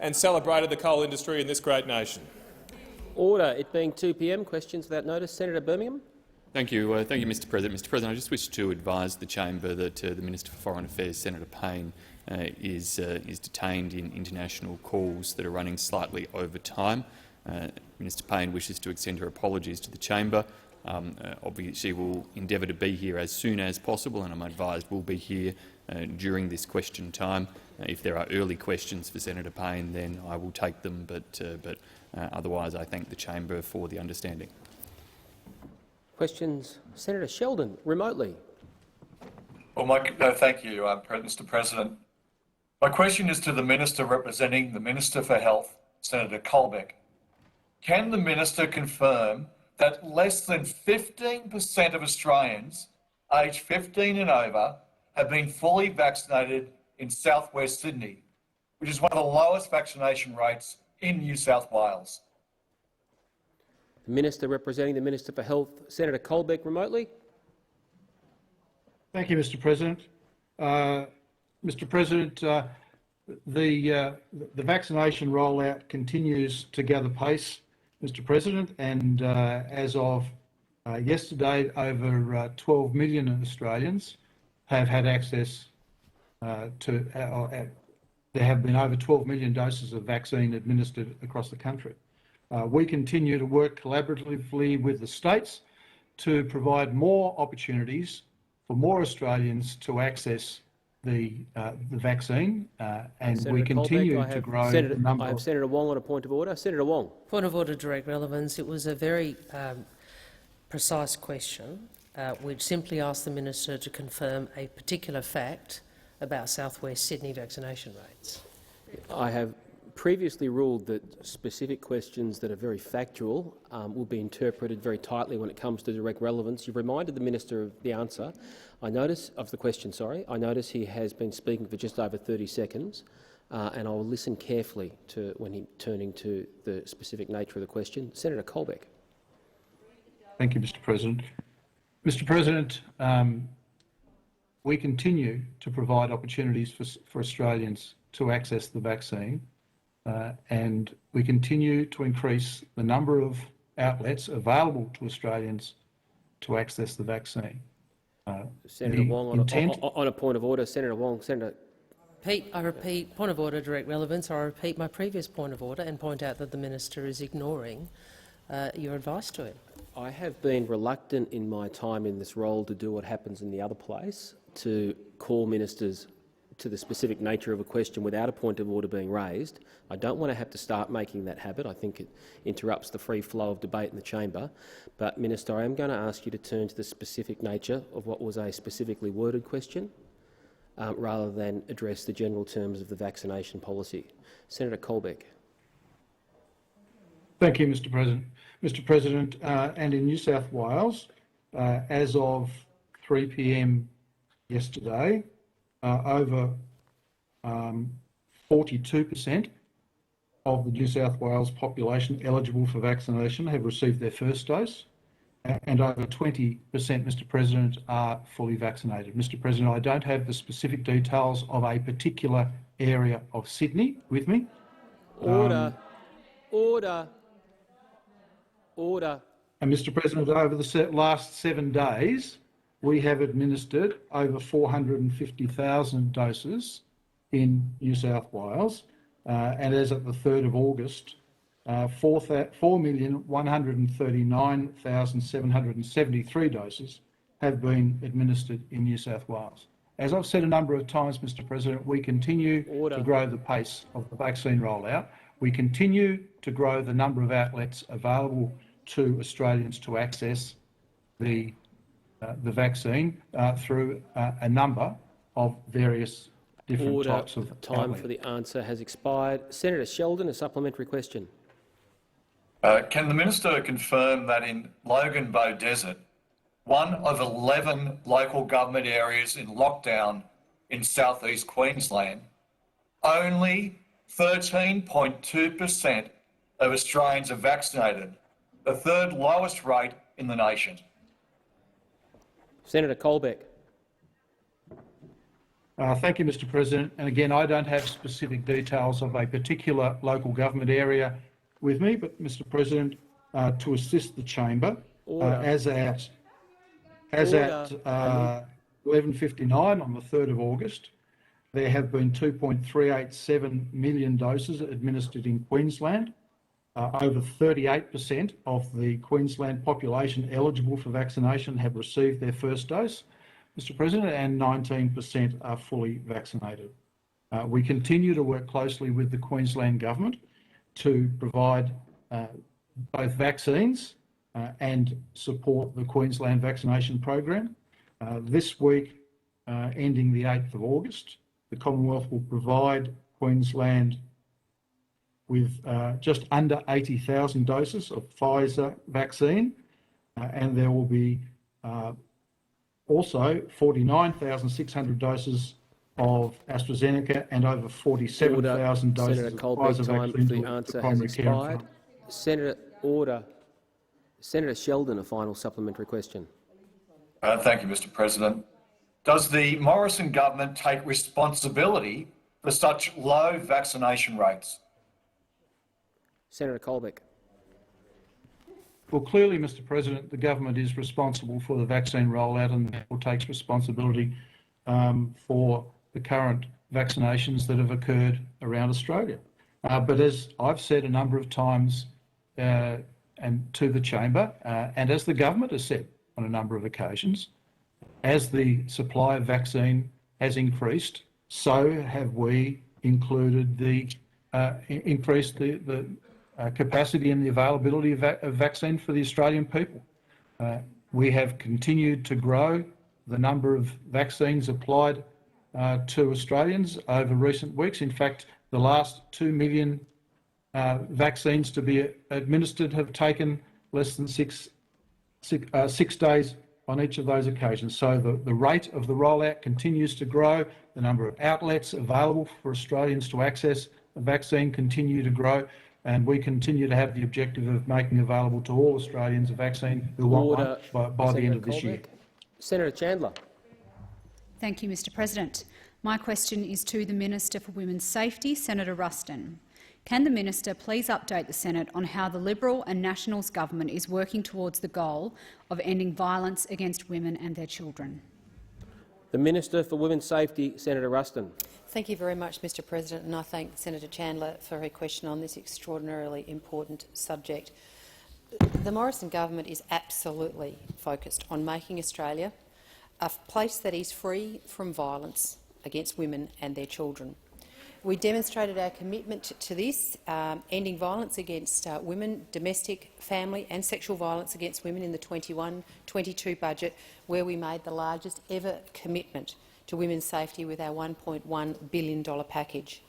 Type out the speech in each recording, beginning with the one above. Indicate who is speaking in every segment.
Speaker 1: and celebrated the coal industry in this great nation.
Speaker 2: Order. It being 2 p.m. Questions without notice. Senator Birmingham.
Speaker 3: Thank you, Mr. President. Mr. President, I just wish to advise the chamber that the Minister for Foreign Affairs, Senator Payne, is detained in international calls that are running slightly over time. Minister Payne wishes to extend her apologies to the chamber. Obviously, she will endeavour to be here as soon as possible, and I'm advised will be here during this question time. If there are early questions for Senator Payne, then I will take them, but otherwise I thank the chamber for the understanding.
Speaker 2: Questions. Senator Sheldon, remotely.
Speaker 4: Well, thank you, Mr. President. My question is to the Minister representing the Minister for Health, Senator Colbeck. Can the Minister confirm that less than 15% of Australians aged 15 and over have been fully vaccinated in southwest Sydney, which is one of the lowest vaccination rates in New South Wales?
Speaker 2: The Minister representing the Minister for Health, Senator Colbeck, remotely.
Speaker 5: Thank you, Mr. President. Mr. President, the vaccination rollout continues to gather pace, Mr. President, and as of yesterday, over 12 million Australians have had access there have been over 12 million doses of vaccine administered across the country. We continue to work collaboratively with the states to provide more opportunities for more Australians to access the vaccine, and
Speaker 2: Senator
Speaker 5: we continue
Speaker 2: Colbeck,
Speaker 5: to grow the number.
Speaker 2: I have Senator Wong on a point of order. Senator Wong.
Speaker 6: Point of order, direct relevance. It was a very precise question, which simply asked the Minister to confirm a particular fact about southwest Sydney vaccination rates.
Speaker 2: I have previously ruled that specific questions that are very factual will be interpreted very tightly when it comes to direct relevance. You've reminded the Minister of the answer. I notice I notice he has been speaking for just over 30 seconds, and I will listen carefully to when he turning to the specific nature of the question. Senator Colbeck.
Speaker 5: Thank you, Mr. President. Mr. President, we continue to provide opportunities for Australians to access the vaccine, and we continue to increase the number of outlets available to Australians to access the vaccine.
Speaker 2: Senator Wong, on a point of order. Senator Wong. Senator.
Speaker 6: I repeat, point of order, direct relevance. I repeat my previous point of order and point out that the Minister is ignoring your advice to him.
Speaker 2: I have been reluctant in my time in this role to do what happens in the other place, to call ministers to the specific nature of a question without a point of order being raised. I don't want to have to start making that habit. I think it interrupts the free flow of debate in the chamber. But, Minister, I am going to ask you to turn to the specific nature of what was a specifically worded question rather than address the general terms of the vaccination policy. Senator Colbeck.
Speaker 5: Thank you, Mr. President. Mr. President, and in New South Wales, as of 3 p.m. yesterday, over 42% of the New South Wales population eligible for vaccination have received their first dose, and over 20%, Mr. President, are fully vaccinated. Mr. President, I don't have the specific details of a particular area of Sydney with me.
Speaker 2: Order. Order. Order.
Speaker 5: And Mr. President, over the last 7 days, we have administered over 450,000 doses in New South Wales, and as of the 3rd of August, 4,139,773 doses have been administered in New South Wales. As I've said a number of times, Mr. President, we continue to grow the pace of the vaccine rollout. We continue to grow the number of outlets available to Australians to access the vaccine through a number of various different types of
Speaker 2: Time
Speaker 5: outlets.
Speaker 2: for the answer has expired. Senator Sheldon, a supplementary question.
Speaker 4: Can the Minister confirm that in Logan Bow Desert, one of 11 local government areas in lockdown in southeast Queensland, only 13.2% of Australians are vaccinated, the third lowest rate in the nation?
Speaker 2: Senator Colbeck.
Speaker 5: Thank you, Mr. President. And again, I don't have specific details of a particular local government area with me, but Mr. President, to assist the chamber, as at 11:59 on the 3rd of August, there have been 2.387 million doses administered in Queensland. Over 38% of the Queensland population eligible for vaccination have received their first dose, Mr. President, and 19% are fully vaccinated. We continue to work closely with the Queensland Government to provide both vaccines and support the Queensland vaccination program. This week, ending the 8th of August, the Commonwealth will provide Queensland with just under 80,000 doses of Pfizer vaccine, and there will be also 49,600 doses of AstraZeneca and over 47,000 doses
Speaker 2: Senator
Speaker 5: of
Speaker 2: Colbeck,
Speaker 5: Pfizer
Speaker 2: time
Speaker 5: vaccine
Speaker 2: for the
Speaker 5: to
Speaker 2: answer has
Speaker 5: primary care.
Speaker 2: expired. Senator Sheldon, a final supplementary question.
Speaker 4: Thank you, Mr. President. Does the Morrison government take responsibility for such low vaccination rates?
Speaker 2: Senator Colbeck.
Speaker 5: Well, clearly, Mr. President, the government is responsible for the vaccine rollout and therefore takes responsibility for the current vaccinations that have occurred around Australia. But as I've said a number of times and to the chamber, and as the government has said on a number of occasions, as the supply of vaccine has increased, so have we included increased the capacity and the availability of vaccine for the Australian people. We have continued to grow the number of vaccines applied to Australians over recent weeks. In fact, the last 2 million vaccines to be administered have taken less than six days on each of those occasions. So the rate of the rollout continues to grow. The number of outlets available for Australians to access the vaccine continue to grow. And we continue to have the objective of making available to all Australians a vaccine who want one by the end of this year.
Speaker 2: Senator Chandler.
Speaker 7: Thank you, Mr. President. My question is to the Minister for Women's Safety, Senator Ruston. Can the Minister please update the Senate on how the Liberal and Nationals government is working towards the goal of ending violence against women and their children?
Speaker 2: The Minister for Women's Safety, Senator Ruston.
Speaker 6: Thank you very much, Mr. President, and I thank Senator Chandler for her question on this extraordinarily important subject. The Morrison government is absolutely focused on making Australia a place that is free from violence against women and their children. We demonstrated our commitment to this, ending violence against women, domestic, family and sexual violence against women in the 21-22 budget, where we made the largest ever commitment to women's safety with our $1.1 billion package.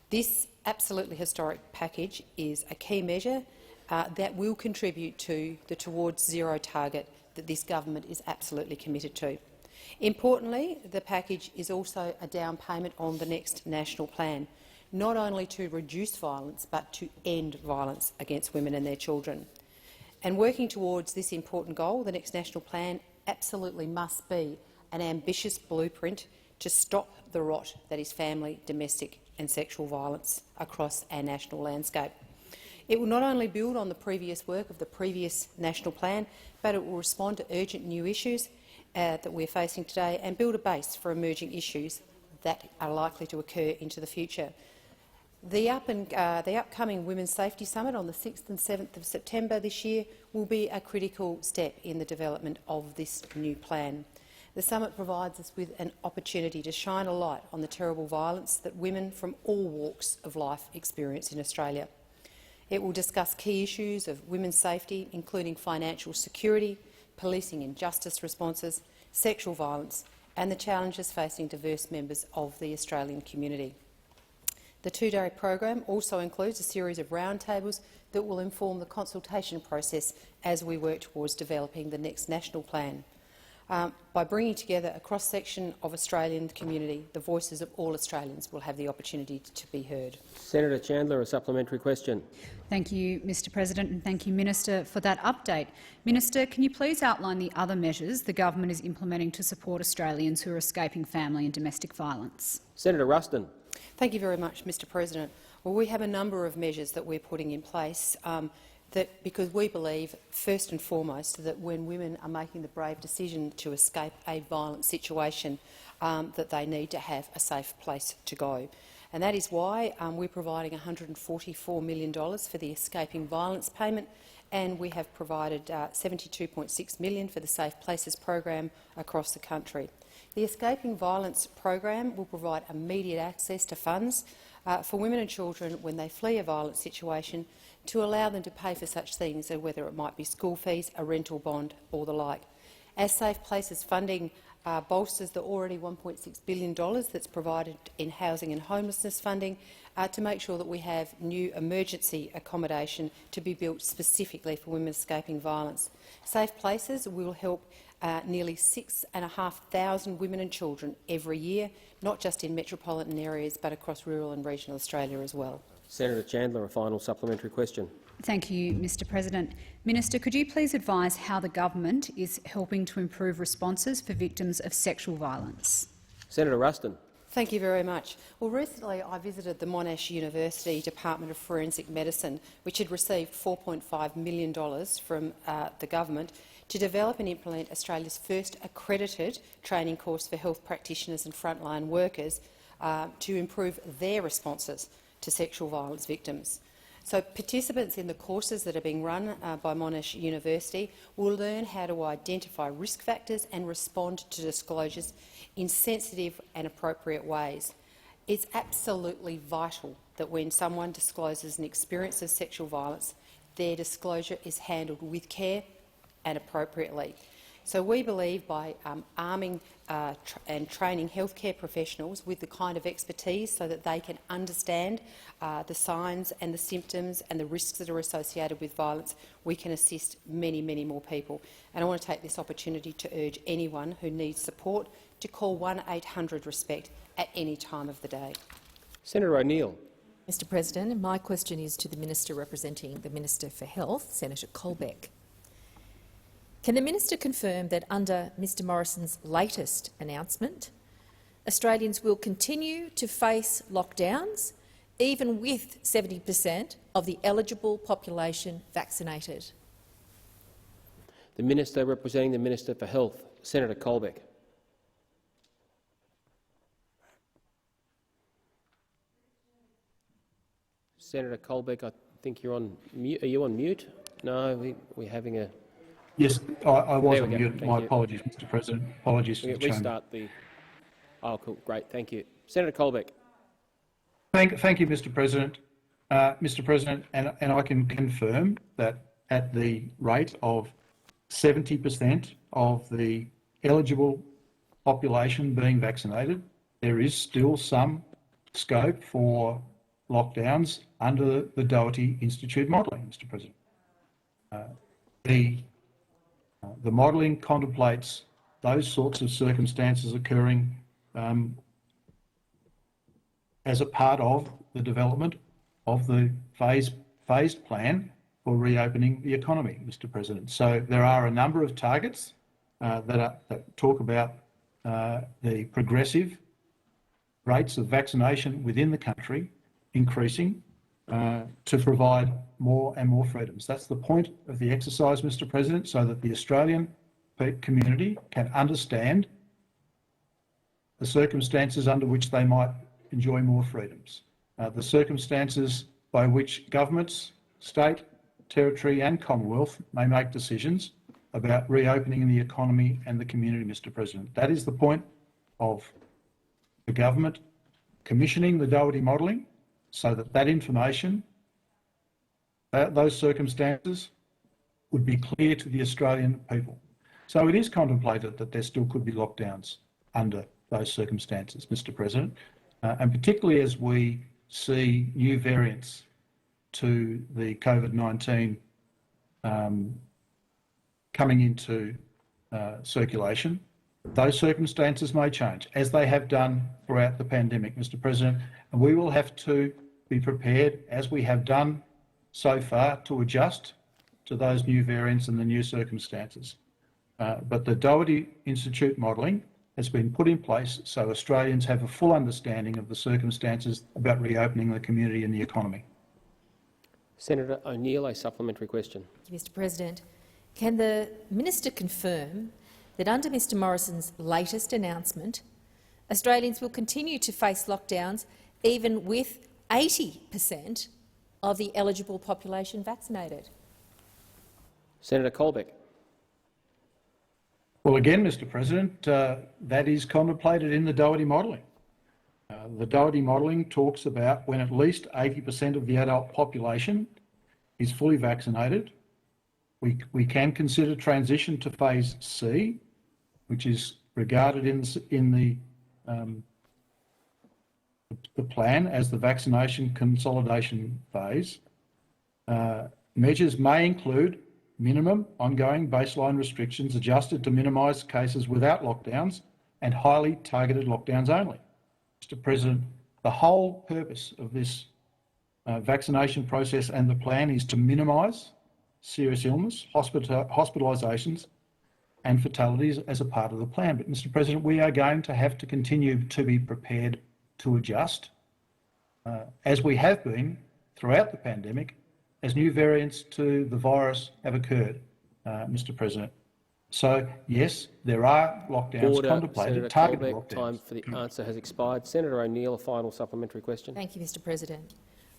Speaker 6: This absolutely historic package is a key measure that will contribute to the Towards Zero target that this government is absolutely committed to. Importantly, the package is also a down payment on the next national plan, not only to reduce violence but to end violence against women and their children. And working towards this important goal, the next national plan absolutely must be an ambitious blueprint to stop the rot that is family, domestic and sexual violence across our national landscape. It will not only build on the previous work of the previous national plan, but it will respond to urgent new issues that we're facing today and build a base for emerging issues that are likely to occur into the future. The upcoming Women's Safety Summit on the 6th and 7th of September this year will be a critical step in the development of this new plan. The summit provides us with an opportunity to shine a light on the terrible violence that women from all walks of life experience in Australia. It will discuss key issues of women's safety, including financial security, policing and justice responses, sexual violence and the challenges facing diverse members of the Australian community. The two-day program also includes a series of roundtables that will inform the consultation process as we work towards developing the next national plan.
Speaker 8: By bringing together a cross-section of Australian community, the voices of all Australians will have the opportunity to be heard.
Speaker 2: Senator Chandler, a supplementary question.
Speaker 7: Thank you, Mr President, and thank you, Minister, for that update. Minister, can you please outline the other measures the government is implementing to support Australians who are escaping family and domestic violence?
Speaker 2: Senator Ruston.
Speaker 8: Thank you very much, Mr President. Well, we have a number of measures that we're putting in place because we believe, first and foremost, that when women are making the brave decision to escape a violent situation, that they need to have a safe place to go. And that is why we're providing $144 million for the Escaping Violence payment, and we have provided $72.6 million for the Safe Places program across the country. The Escaping Violence program will provide immediate access to funds for women and children when they flee a violent situation, to allow them to pay for such things, whether it might be school fees, a rental bond or the like. As Safe Places funding bolsters the already $1.6 billion that's provided in housing and homelessness funding, to make sure that we have new emergency accommodation to be built specifically for women escaping violence. Safe Places will help nearly 6,500 women and children every year, not just in metropolitan areas but across rural and regional Australia as well.
Speaker 2: Senator Chandler, a final supplementary question.
Speaker 7: Thank you, Mr President. Minister, could you please advise how the government is helping to improve responses for victims of sexual violence?
Speaker 2: Senator Ruston.
Speaker 8: Thank you very much. Well, recently I visited the Monash University Department of Forensic Medicine, which had received $4.5 million from the government to develop and implement Australia's first accredited training course for health practitioners and frontline workers to improve their responses to sexual violence victims. So participants in the courses that are being run by Monash University will learn how to identify risk factors and respond to disclosures in sensitive and appropriate ways. It's absolutely vital that when someone discloses an experience of sexual violence, their disclosure is handled with care and appropriately. So we believe by arming and training healthcare professionals with the kind of expertise so that they can understand the signs and the symptoms and the risks that are associated with violence, we can assist many, many more people. And I want to take this opportunity to urge anyone who needs support to call 1-800-RESPECT at any time of the day.
Speaker 2: Senator O'Neill.
Speaker 9: Mr President, my question is to the Minister representing the Minister for Health, Senator Colbeck. Can the Minister confirm that under Mr Morrison's latest announcement, Australians will continue to face lockdowns even with 70% of the eligible population vaccinated?
Speaker 2: The Minister representing the Minister for Health, Senator Colbeck. Senator Colbeck, I think you're on mute. Are you on mute? No, we're having a...
Speaker 5: Yes, I was on
Speaker 2: go.
Speaker 5: mute. My apologies, Mr President. Apologies to the Chamber.
Speaker 2: Restart the... Oh, cool. Great. Thank you. Senator Colbeck.
Speaker 5: Thank you, Mr President. Mr President, and I can confirm that at the rate of 70% of the eligible population being vaccinated, there is still some scope for lockdowns under the Doherty Institute modelling, Mr President. The modelling contemplates those sorts of circumstances occurring as a part of the development of the phased plan for reopening the economy, Mr President. So there are a number of targets that talk about the progressive rates of vaccination within the country increasing to provide more and more freedoms. That's the point of the exercise, Mr President, so that the Australian community can understand the circumstances under which they might enjoy more freedoms, the circumstances by which governments, state, territory and Commonwealth may make decisions about reopening the economy and the community, Mr President. That is the point of the government commissioning the Doherty modelling, so that that information, those circumstances, would be clear to the Australian people. So it is contemplated that there still could be lockdowns under those circumstances, Mr President, and particularly as we see new variants to the COVID-19 coming into circulation, those circumstances may change, as they have done throughout the pandemic, Mr. President, and we will have to be prepared, as we have done so far, to adjust to those new variants and the new circumstances. But the Doherty Institute modelling has been put in place so Australians have a full understanding of the circumstances about reopening the community and the economy.
Speaker 2: Senator O'Neill, a supplementary question.
Speaker 9: Thank you, Mr. President. Can the minister confirm that under Mr Morrison's latest announcement, Australians will continue to face lockdowns even with 80% of the eligible population vaccinated?
Speaker 2: Senator Colbeck.
Speaker 5: Well, again, Mr. President, that is contemplated in the Doherty modelling. The Doherty modelling talks about when at least 80% of the adult population is fully vaccinated, we can consider transition to phase C, which is regarded in the plan as the vaccination consolidation phase. Measures may include minimum ongoing baseline restrictions adjusted to minimise cases without lockdowns and highly targeted lockdowns only. Mr. President, the whole purpose of this vaccination process and the plan is to minimise serious illness, hospitalisations and fatalities as a part of the plan. But, Mr. President, we are going to have to continue to be prepared to adjust, as we have been throughout the pandemic, as new variants to the virus have occurred, Mr. President. So, yes, there are lockdowns contemplated, targeted lockdowns.
Speaker 2: Time for the answer has expired. Senator O'Neill, a final supplementary question.
Speaker 9: Thank you, Mr. President.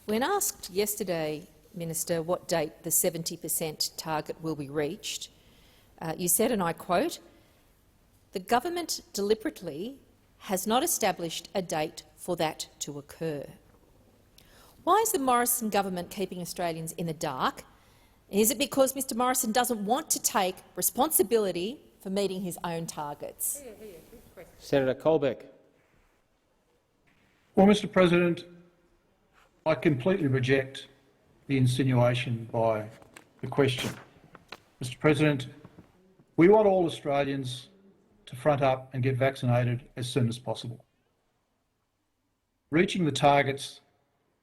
Speaker 9: When asked yesterday, Minister, what date the 70% target will be reached, you said, and I quote, "The government deliberately has not established a date for that to occur." Why is the Morrison government keeping Australians in the dark? Is it because Mr Morrison doesn't want to take responsibility for meeting his own targets?
Speaker 2: Senator Colbeck.
Speaker 5: Well, Mr. President, I completely reject the insinuation by the question. Mr. President, we want all Australians to front up and get vaccinated as soon as possible. Reaching the targets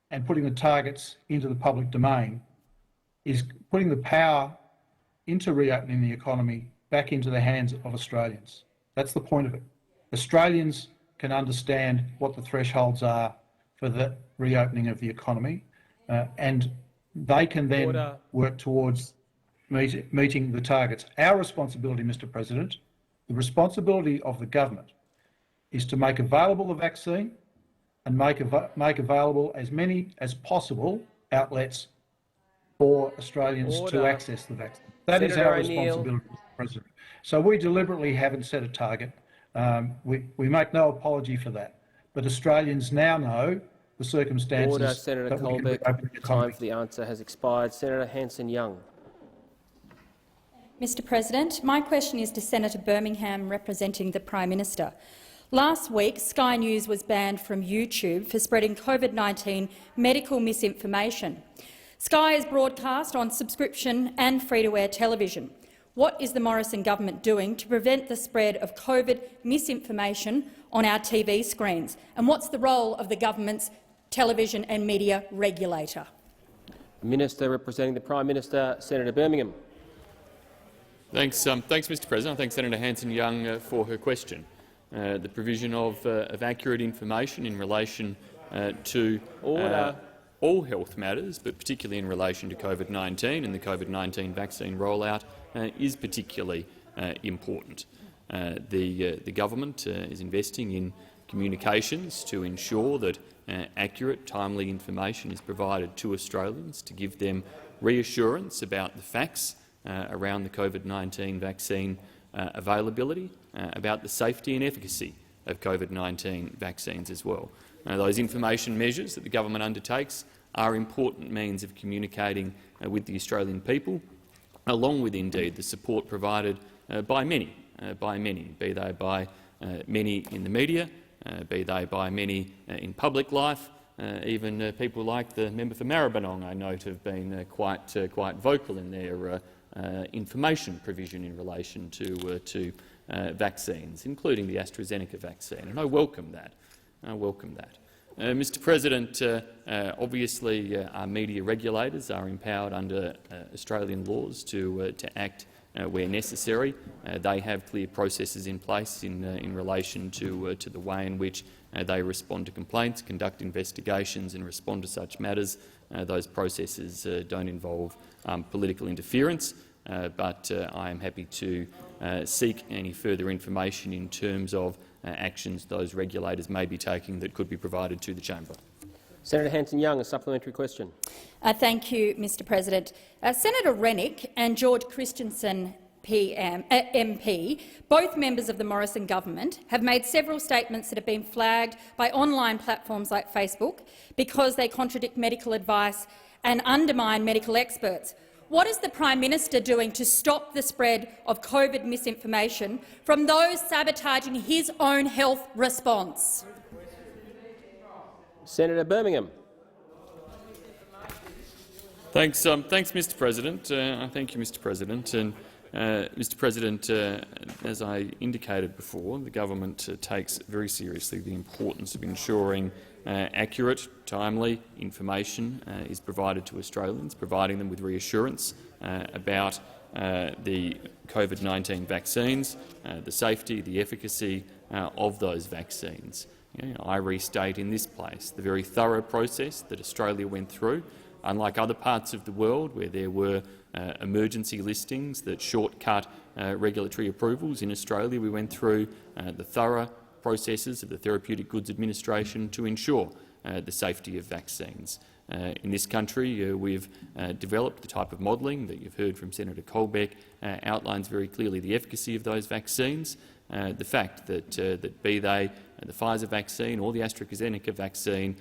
Speaker 5: and putting the targets into the public domain is putting the power into reopening the economy back into the hands of Australians. That's the point of it. Australians can understand what the thresholds are for the reopening of the economy, and they can then work towards meeting the targets. Our responsibility, Mr. President, the responsibility of the government, is to make available the vaccine and make available as many as possible outlets for Australians to access the vaccine. That is our responsibility, Mr. President. So we deliberately haven't set a target. We make no apology for that. But Australians now know the circumstances.
Speaker 2: Senator Colbeck. Time for the answer has expired. Senator Hanson-Young.
Speaker 10: Mr. President, my question is to Senator Birmingham representing the Prime Minister. Last week, Sky News was banned from YouTube for spreading COVID-19 medical misinformation. Sky is broadcast on subscription and free-to-air television. What is the Morrison government doing to prevent the spread of COVID misinformation on our TV screens? And what's the role of the government's television and media regulator?
Speaker 2: Minister representing the Prime Minister, Senator Birmingham.
Speaker 3: Thanks, Mr. President. I thank Senator Hanson-Young for her question. The provision of accurate information in relation to all health matters, but particularly in relation to COVID-19 and the COVID-19 vaccine rollout, is particularly important. The government is investing in communications to ensure that accurate, timely information is provided to Australians to give them reassurance about the facts around the COVID-19 vaccine availability, about the safety and efficacy of COVID-19 vaccines as well. Those information measures that the government undertakes are important means of communicating with the Australian people, along with, indeed, the support provided by many, be they by many in the media, be they by many in public life. Even people like the member for Maribyrnong, I note, have been quite vocal in their information provision in relation to vaccines, including the AstraZeneca vaccine, and I welcome that. Mr. President, obviously our media regulators are empowered under Australian laws to act where necessary. They have clear processes in place in relation to the way in which they respond to complaints, conduct investigations and respond to such matters. Those processes don't involve political interference, but I am happy to seek any further information in terms of actions those regulators may be taking that could be provided to the chamber.
Speaker 2: Senator Hanson-Young, a supplementary question.
Speaker 10: Thank you, Mr. President. Senator Rennick and George Christensen MP, both members of the Morrison government, have made several statements that have been flagged by online platforms like Facebook because they contradict medical advice and undermine medical experts. What is the Prime Minister doing to stop the spread of COVID misinformation from those sabotaging his own health response?
Speaker 2: Senator Birmingham.
Speaker 3: Thanks, Mr. President. Thank you, Mr. President. And Mr. President, as I indicated before, the government takes very seriously the importance of ensuring accurate, timely information is provided to Australians, providing them with reassurance about the COVID-19 vaccines, the safety, the efficacy of those vaccines. I restate in this place the very thorough process that Australia went through. Unlike other parts of the world where there were emergency listings that shortcut regulatory approvals, in Australia we went through the thorough processes of the Therapeutic Goods Administration to ensure the safety of vaccines. In this country, we've developed the type of modelling that you've heard from Senator Colbeck outlines very clearly the efficacy of those vaccines. The fact that be they the Pfizer vaccine or the AstraZeneca vaccine,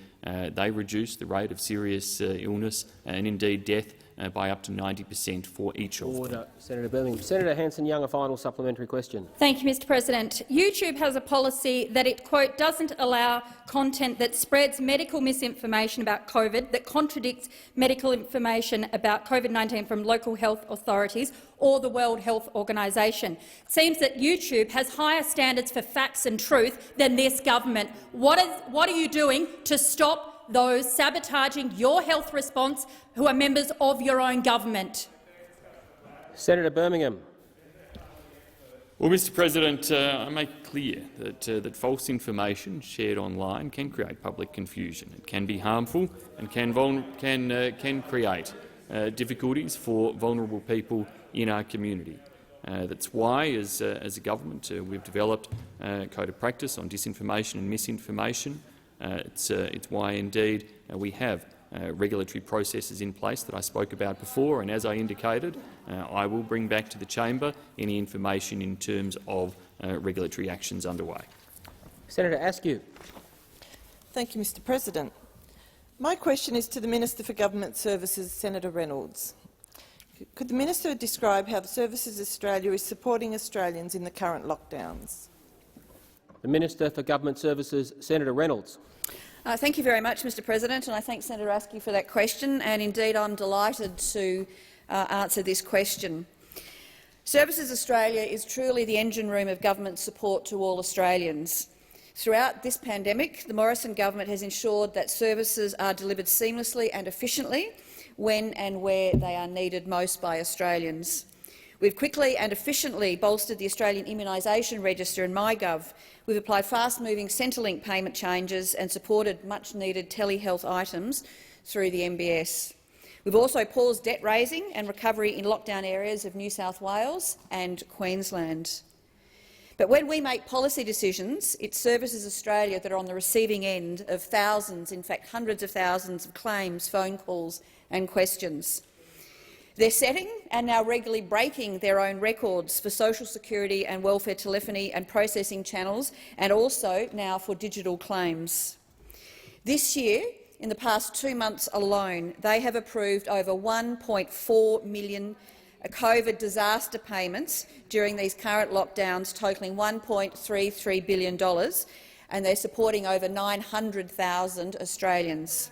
Speaker 3: they reduce the rate of serious illness and indeed death by up to 90% for each of them.
Speaker 2: Senator Birmingham. Senator Hanson-Young, a final supplementary question.
Speaker 10: Thank you, Mr. President. YouTube has a policy that it, quote, doesn't allow content that spreads medical misinformation about COVID, that contradicts medical information about COVID-19 from local health authorities or the World Health Organization. It seems that YouTube has higher standards for facts and truth than this government. What are you doing to stop those sabotaging your health response who are members of your own government?
Speaker 2: Senator Birmingham.
Speaker 3: Well, Mr. President, I make clear that false information shared online can create public confusion. It can be harmful and can create difficulties for vulnerable people in our community. That's why, as a government, we've developed a code of practice on disinformation and misinformation. It's why, indeed, we have regulatory processes in place that I spoke about before, and as I indicated, I will bring back to the chamber any information in terms of regulatory actions underway.
Speaker 2: Senator Askew.
Speaker 11: Thank you, Mr. President. My question is to the Minister for Government Services, Senator Reynolds. Could the Minister describe how the Services Australia is supporting Australians in the current lockdowns?
Speaker 2: The Minister for Government Services, Senator Reynolds.
Speaker 12: Thank you very much, Mr. President, and I thank Senator Askew for that question. And indeed, I'm delighted to answer this question. Services Australia is truly the engine room of government support to all Australians. Throughout this pandemic, the Morrison government has ensured that services are delivered seamlessly and efficiently when and where they are needed most by Australians. We've quickly and efficiently bolstered the Australian Immunisation Register and MyGov. We've applied fast-moving Centrelink payment changes and supported much-needed telehealth items through the MBS. We've also paused debt raising and recovery in lockdown areas of New South Wales and Queensland. But when we make policy decisions, it's Services Australia that are on the receiving end of thousands, in fact hundreds of thousands of claims, phone calls and questions. They're setting and now regularly breaking their own records for social security and welfare telephony and processing channels, and also now for digital claims. This year, in the past 2 months alone, they have approved over 1.4 million COVID disaster payments during these current lockdowns, totalling $1.33 billion, and they're supporting over 900,000 Australians.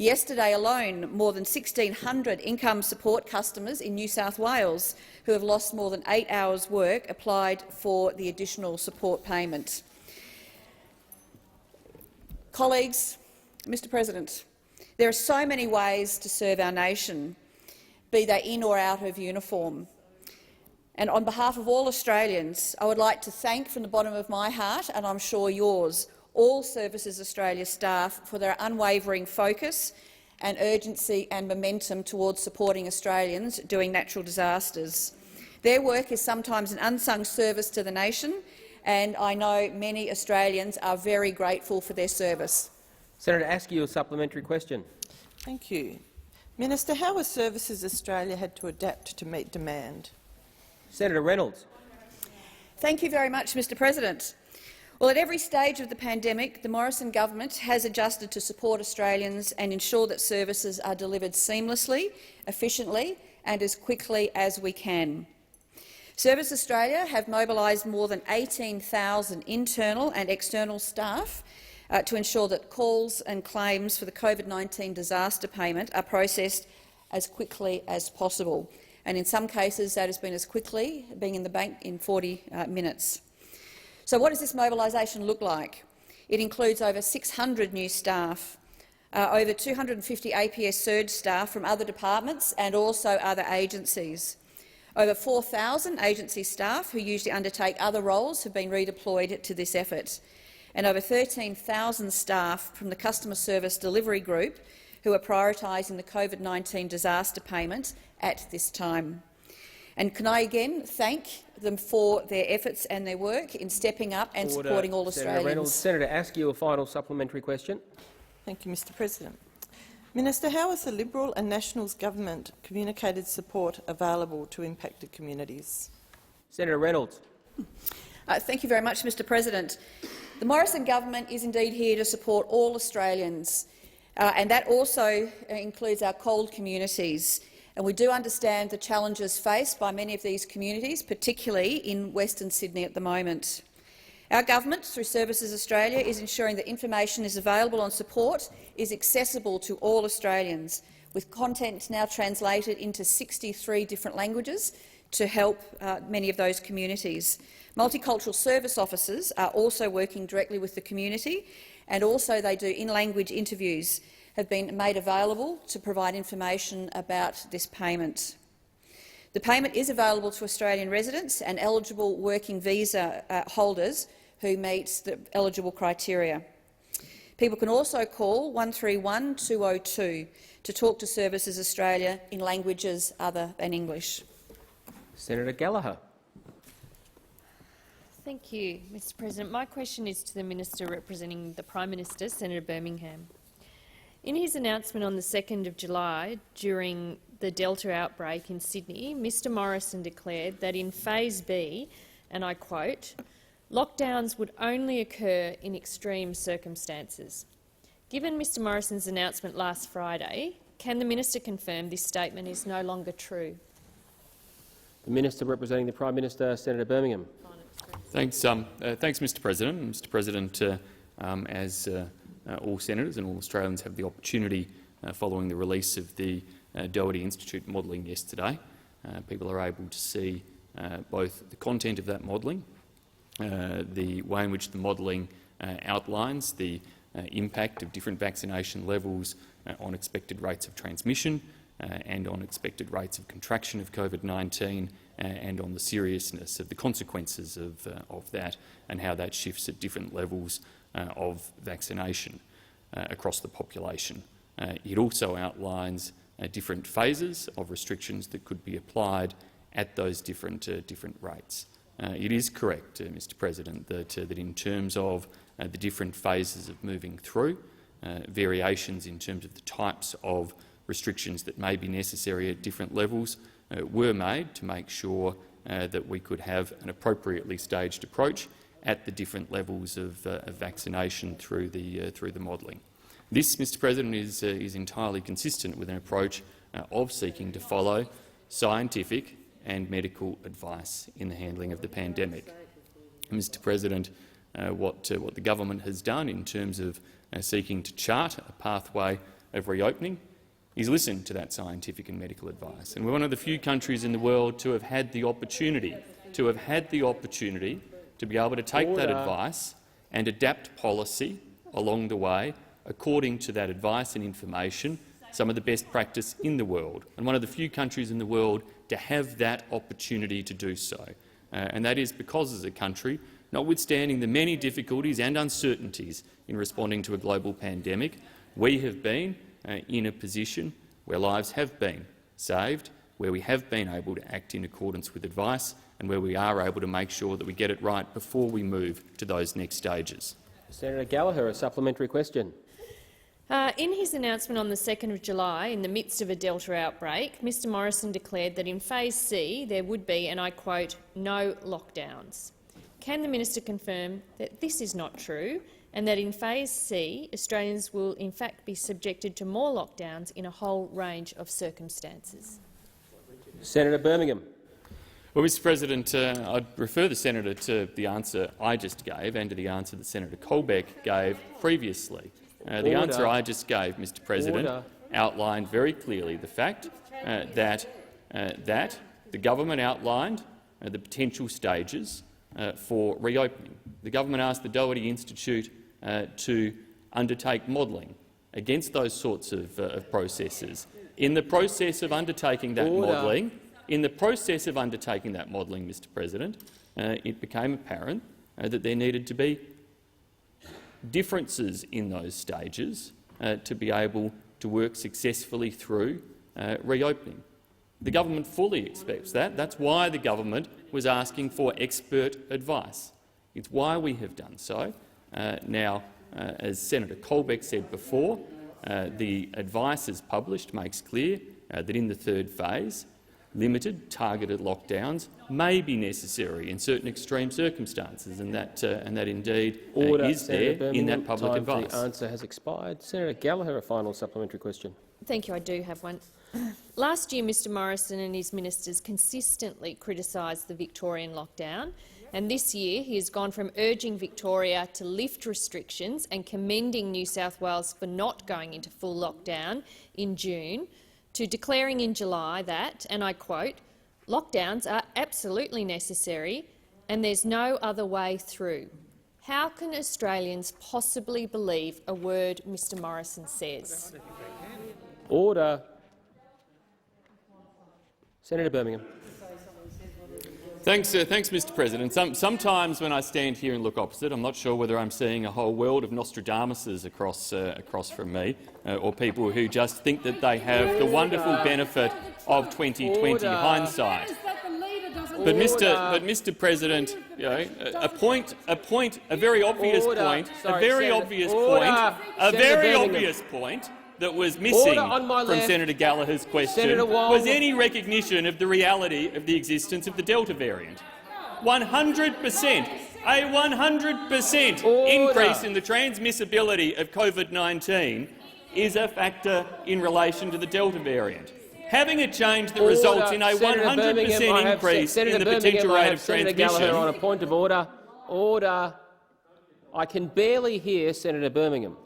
Speaker 12: Yesterday alone, more than 1,600 income support customers in New South Wales who have lost more than 8 hours' work applied for the additional support payment. Colleagues, Mr President, there are so many ways to serve our nation, be they in or out of uniform. And on behalf of all Australians, I would like to thank from the bottom of my heart, and I'm sure yours, all Services Australia staff for their unwavering focus and urgency and momentum towards supporting Australians during natural disasters. Their work is sometimes an unsung service to the nation, and I know many Australians are very grateful for their service.
Speaker 2: Senator Askew, a supplementary question.
Speaker 11: Thank you. Minister, how has Services Australia had to adapt to meet demand?
Speaker 2: Senator Reynolds.
Speaker 12: Thank you very much, Mr President. Well, at every stage of the pandemic, the Morrison government has adjusted to support Australians and ensure that services are delivered seamlessly, efficiently and as quickly as we can. Service Australia have mobilised more than 18,000 internal and external staff to ensure that calls and claims for the COVID-19 disaster payment are processed as quickly as possible. And in some cases, that has been as quickly, being in the bank in 40 minutes. So what does this mobilisation look like? It includes over 600 new staff, over 250 APS surge staff from other departments and also other agencies. Over 4,000 agency staff who usually undertake other roles have been redeployed to this effort, and over 13,000 staff from the Customer Service Delivery Group who are prioritising the COVID-19 disaster payment at this time. And can I again thank them for their efforts and their work in stepping up and supporting all Australians.
Speaker 2: Reynolds. Senator Askew, a final supplementary question.
Speaker 11: Thank you, Mr President. Minister, how has the Liberal and Nationals government communicated support available to impacted communities?
Speaker 2: Senator Reynolds.
Speaker 12: Thank you very much, Mr President. The Morrison government is indeed here to support all Australians, and that also includes our cold communities. And we do understand the challenges faced by many of these communities, particularly in Western Sydney at the moment. Our government, through Services Australia, is ensuring that information is available and support is accessible to all Australians, with content now translated into 63 different languages to help many of those communities. Multicultural service officers are also working directly with the community, and also they do in-language interviews have been made available to provide information about this payment. The payment is available to Australian residents and eligible working visa holders who meet the eligible criteria. People can also call 131 202 to talk to Services Australia in languages other than English.
Speaker 2: Senator Gallagher.
Speaker 13: Thank you, Mr President. My question is to the Minister representing the Prime Minister, Senator Birmingham. In his announcement on the 2nd of July, during the Delta outbreak in Sydney, Mr Morrison declared that in Phase B, and I quote, "Lockdowns would only occur in extreme circumstances." Given Mr Morrison's announcement last Friday, can the Minister confirm this statement is no longer true?
Speaker 2: The Minister representing the Prime Minister, Senator Birmingham.
Speaker 3: Thanks, Mr President. Mr President, as all senators and all Australians have the opportunity following the release of the Doherty Institute modelling yesterday, people are able to see both the content of that modelling, the way in which the modelling outlines the impact of different vaccination levels on expected rates of transmission and on expected rates of contraction of COVID-19 and on the seriousness of the consequences of that and how that shifts at different levels of vaccination across the population. It also outlines different phases of restrictions that could be applied at those different rates. It is correct, Mr President, that in terms of the different phases of moving through, variations in terms of the types of restrictions that may be necessary at different levels were made to make sure that we could have an appropriately staged approach at the different levels of vaccination through the modelling. This, Mr President, is entirely consistent with an approach of seeking to follow scientific and medical advice in the handling of the pandemic. Mr President, what the government has done in terms of seeking to chart a pathway of reopening is listen to that scientific and medical advice. And we're one of the few countries in the world to have had the opportunity to be able to take that advice and adapt policy along the way according to that advice and information, some of the best practice in the world, and one of the few countries in the world to have that opportunity to do so. And that is because, as a country, notwithstanding the many difficulties and uncertainties in responding to a global pandemic, we have been in a position where lives have been saved, where we have been able to act in accordance with advice, and where we are able to make sure that we get it right before we move to those next stages.
Speaker 2: Senator Gallagher, a supplementary question.
Speaker 13: In his announcement on the 2nd of July, in the midst of a Delta outbreak, Mr Morrison declared that in Phase C there would be, and I quote, no lockdowns. Can the minister confirm that this is not true and that in Phase C Australians will in fact be subjected to more lockdowns in a whole range of circumstances?
Speaker 2: Senator Birmingham.
Speaker 3: Well, Mr President, I'd refer the senator to the answer I just gave and to the answer that Senator Colbeck gave previously. The answer I just gave, Mr President, outlined very clearly the fact that the government outlined the potential stages for reopening. The government asked the Doherty Institute to undertake modelling against those sorts of processes. In the process of undertaking that modelling, Mr President, it became apparent that there needed to be differences in those stages to be able to work successfully through reopening. The government fully expects that. That's why the government was asking for expert advice. It's why we have done so. Now, as Senator Colbeck said before, the advice as published makes clear that in the third phase, limited, targeted lockdowns may be necessary in certain extreme circumstances, and that indeed is there in that public advice.
Speaker 2: The answer has expired. Senator Gallagher, a final supplementary question.
Speaker 13: Thank you. I do have one. Last year, Mr Morrison and his ministers consistently criticised the Victorian lockdown, and this year he has gone from urging Victoria to lift restrictions and commending New South Wales for not going into full lockdown in June, to declaring in July that, and I quote, lockdowns are absolutely necessary and there's no other way through. How can Australians possibly believe a word Mr Morrison says?
Speaker 2: Order. Senator Birmingham.
Speaker 3: Thanks, Mr President. Sometimes when I stand here and look opposite, I'm not sure whether I'm seeing a whole world of Nostradamuses across from me, or people who just think that they have the wonderful benefit of 2020 hindsight. But Mr President, you know, a very obvious point that was missing from Senator Gallagher's question was any recognition of the reality of the existence of the Delta variant. 100%, a 100% increase in the transmissibility of COVID-19 is a factor in relation to the Delta variant. Having it change that results in a 100% increase in the potential rate of transmission.
Speaker 2: Gallagher on a point of order. Order. I can barely hear Senator Birmingham.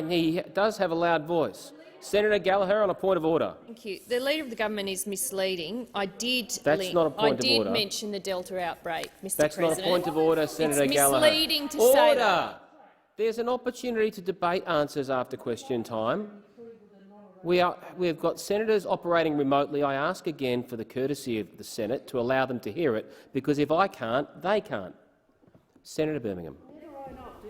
Speaker 2: He does have a loud voice. Senator Gallagher on a point of order.
Speaker 13: Thank you. The Leader of the Government is misleading. I did mention the Delta outbreak, Mr
Speaker 2: That's
Speaker 13: President.
Speaker 2: Not a point of order, Senator Gallagher.
Speaker 13: It's misleading to say that.
Speaker 2: There's an opportunity to debate answers after question time. We've got senators operating remotely. I ask again for the courtesy of the Senate to allow them to hear it, because if I can't, they can't. Senator Birmingham.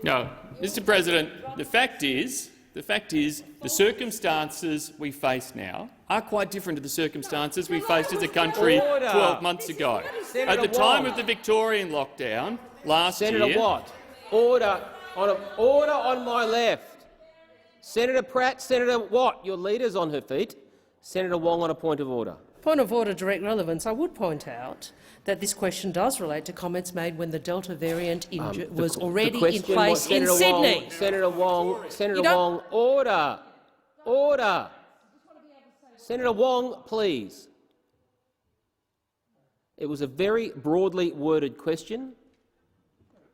Speaker 3: No, Mr President, the fact is the circumstances we face now are quite different to the circumstances we faced as a country 12 months ago. At the time of the Victorian lockdown last year—
Speaker 2: Senator Watt, order on my left. Senator Pratt, Senator Watt, your leader's on her feet. Senator Wong on a point of order.
Speaker 6: Point of order, direct relevance. I would point out that this question does relate to comments made when the Delta variant was already in place in Sydney.
Speaker 2: Senator Wong, order. Order. Senator Wong, please. It was a very broadly worded question.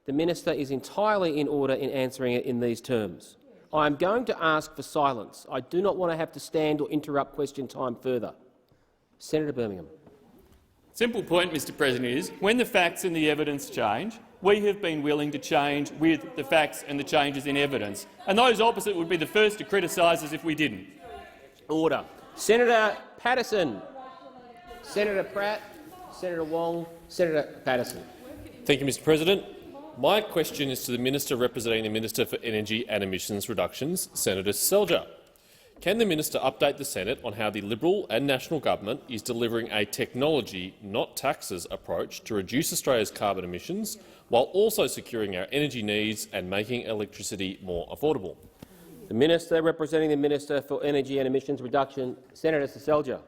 Speaker 2: The minister is entirely in order in answering it in these terms. I am going to ask for silence. I do not want to have to stand or interrupt question time further. Senator Birmingham.
Speaker 3: Simple point, Mr President, is when the facts and the evidence change, we have been willing to change with the facts and the changes in evidence. And those opposite would be the first to criticise us if we didn't.
Speaker 2: Order. Senator Patterson. Senator Pratt. Senator Wong. Senator Patterson.
Speaker 1: Thank you, Mr President. My question is to the Minister representing the Minister for Energy and Emissions Reductions, Senator Selja. Can the Minister update the Senate on how the Liberal and National Government is delivering a technology, not taxes, approach to reduce Australia's carbon emissions while also securing our energy needs and making electricity more affordable?
Speaker 2: The Minister representing the Minister for Energy and Emissions Reduction, Senator Selja.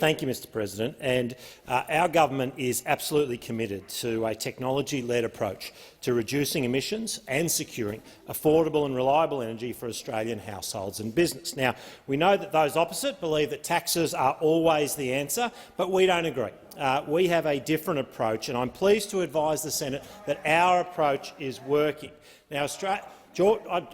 Speaker 14: Thank you, Mr President. And our government is absolutely committed to a technology-led approach to reducing emissions and securing affordable and reliable energy for Australian households and business. Now, we know that those opposite believe that taxes are always the answer, but we don't agree. We have a different approach, and I'm pleased to advise the Senate that our approach is working. Now,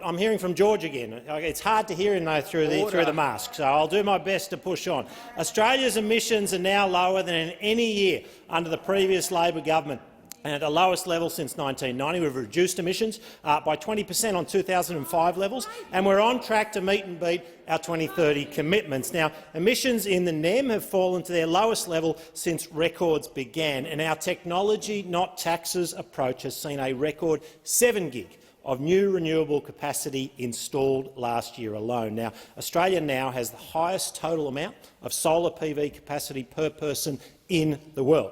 Speaker 14: I'm hearing from George again. It's hard to hear him though through the mask, so I'll do my best to push on. Australia's emissions are now lower than in any year under the previous Labor government. And at the lowest level since 1990, we've reduced emissions by 20% on 2005 levels, and we're on track to meet and beat our 2030 commitments. Now, emissions in the NEM have fallen to their lowest level since records began, and our technology, not taxes approach has seen a record 7 gig of new renewable capacity installed last year alone. Now, Australia now has the highest total amount of solar PV capacity per person in the world.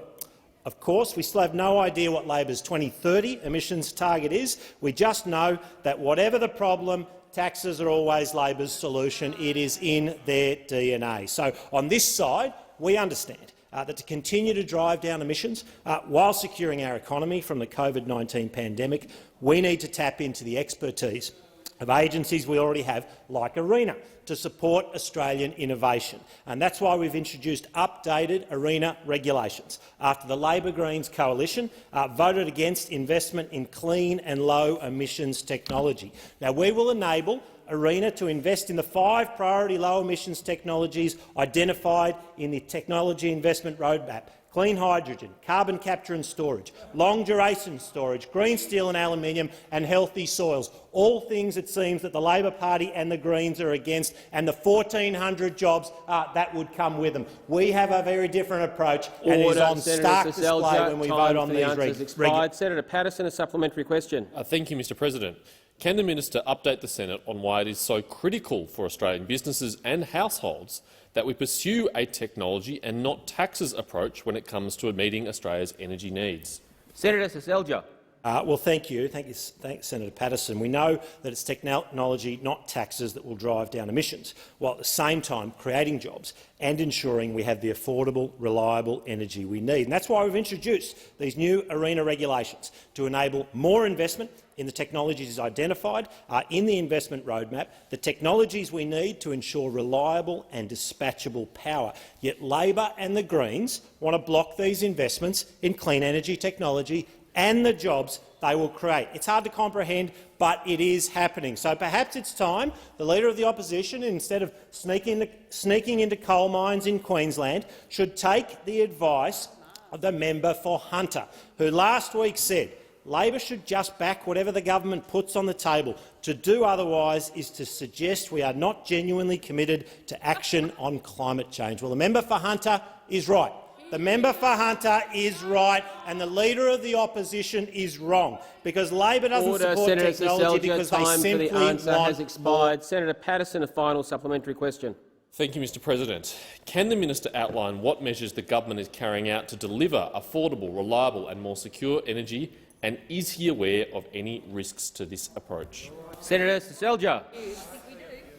Speaker 14: Of course, we still have no idea what Labor's 2030 emissions target is. We just know that whatever the problem, taxes are always Labor's solution. It is in their DNA. So on this side, we understand that to continue to drive down emissions while securing our economy from the COVID-19 pandemic, we need to tap into the expertise of agencies we already have, like ARENA, to support Australian innovation. And that's why we've introduced updated ARENA regulations after the Labor-Greens coalition voted against investment in clean and low emissions technology. Now, we will enable ARENA to invest in the 5 priority low-emissions technologies identified in the Technology Investment Roadmap: clean hydrogen, carbon capture and storage, long-duration storage, green steel and aluminium, and healthy soils. All things it seems that the Labor Party and the Greens are against, and the 1,400 jobs that would come with them. We have a very different approach, and it is on stark display when we vote on these
Speaker 2: Senator Patterson, a supplementary question.
Speaker 1: Thank you, Mr President. Can the Minister update the Senate on why it is so critical for Australian businesses and households that we pursue a technology and not taxes approach when it comes to meeting Australia's energy needs?
Speaker 2: Senator Selja.
Speaker 14: Well, thank you. Thanks, Senator Patterson. We know that it's technology, not taxes, that will drive down emissions, while at the same time creating jobs and ensuring we have the affordable, reliable energy we need. And that's why we've introduced these new ARENA regulations to enable more investment in the technologies identified in the investment roadmap, the technologies we need to ensure reliable and dispatchable power. Yet Labor and the Greens want to block these investments in clean energy technology and the jobs they will create. It's hard to comprehend, but it is happening. So perhaps it's time the Leader of the Opposition, instead of sneaking into coal mines in Queensland, should take the advice of the member for Hunter, who last week said Labor should just back whatever the government puts on the table. To do otherwise is to suggest we are not genuinely committed to action on climate change. Well, the member for Hunter is right. The member for Hunter is right, and the Leader of the Opposition is wrong, because Labor doesn't support technology because they simply want
Speaker 2: has expired. Senator Patterson, a final supplementary question.
Speaker 1: Thank you, Mr President. Can the Minister outline what measures the government is carrying out to deliver affordable, reliable and more secure energy, and is he aware of any risks to this approach?
Speaker 2: Senator Selja.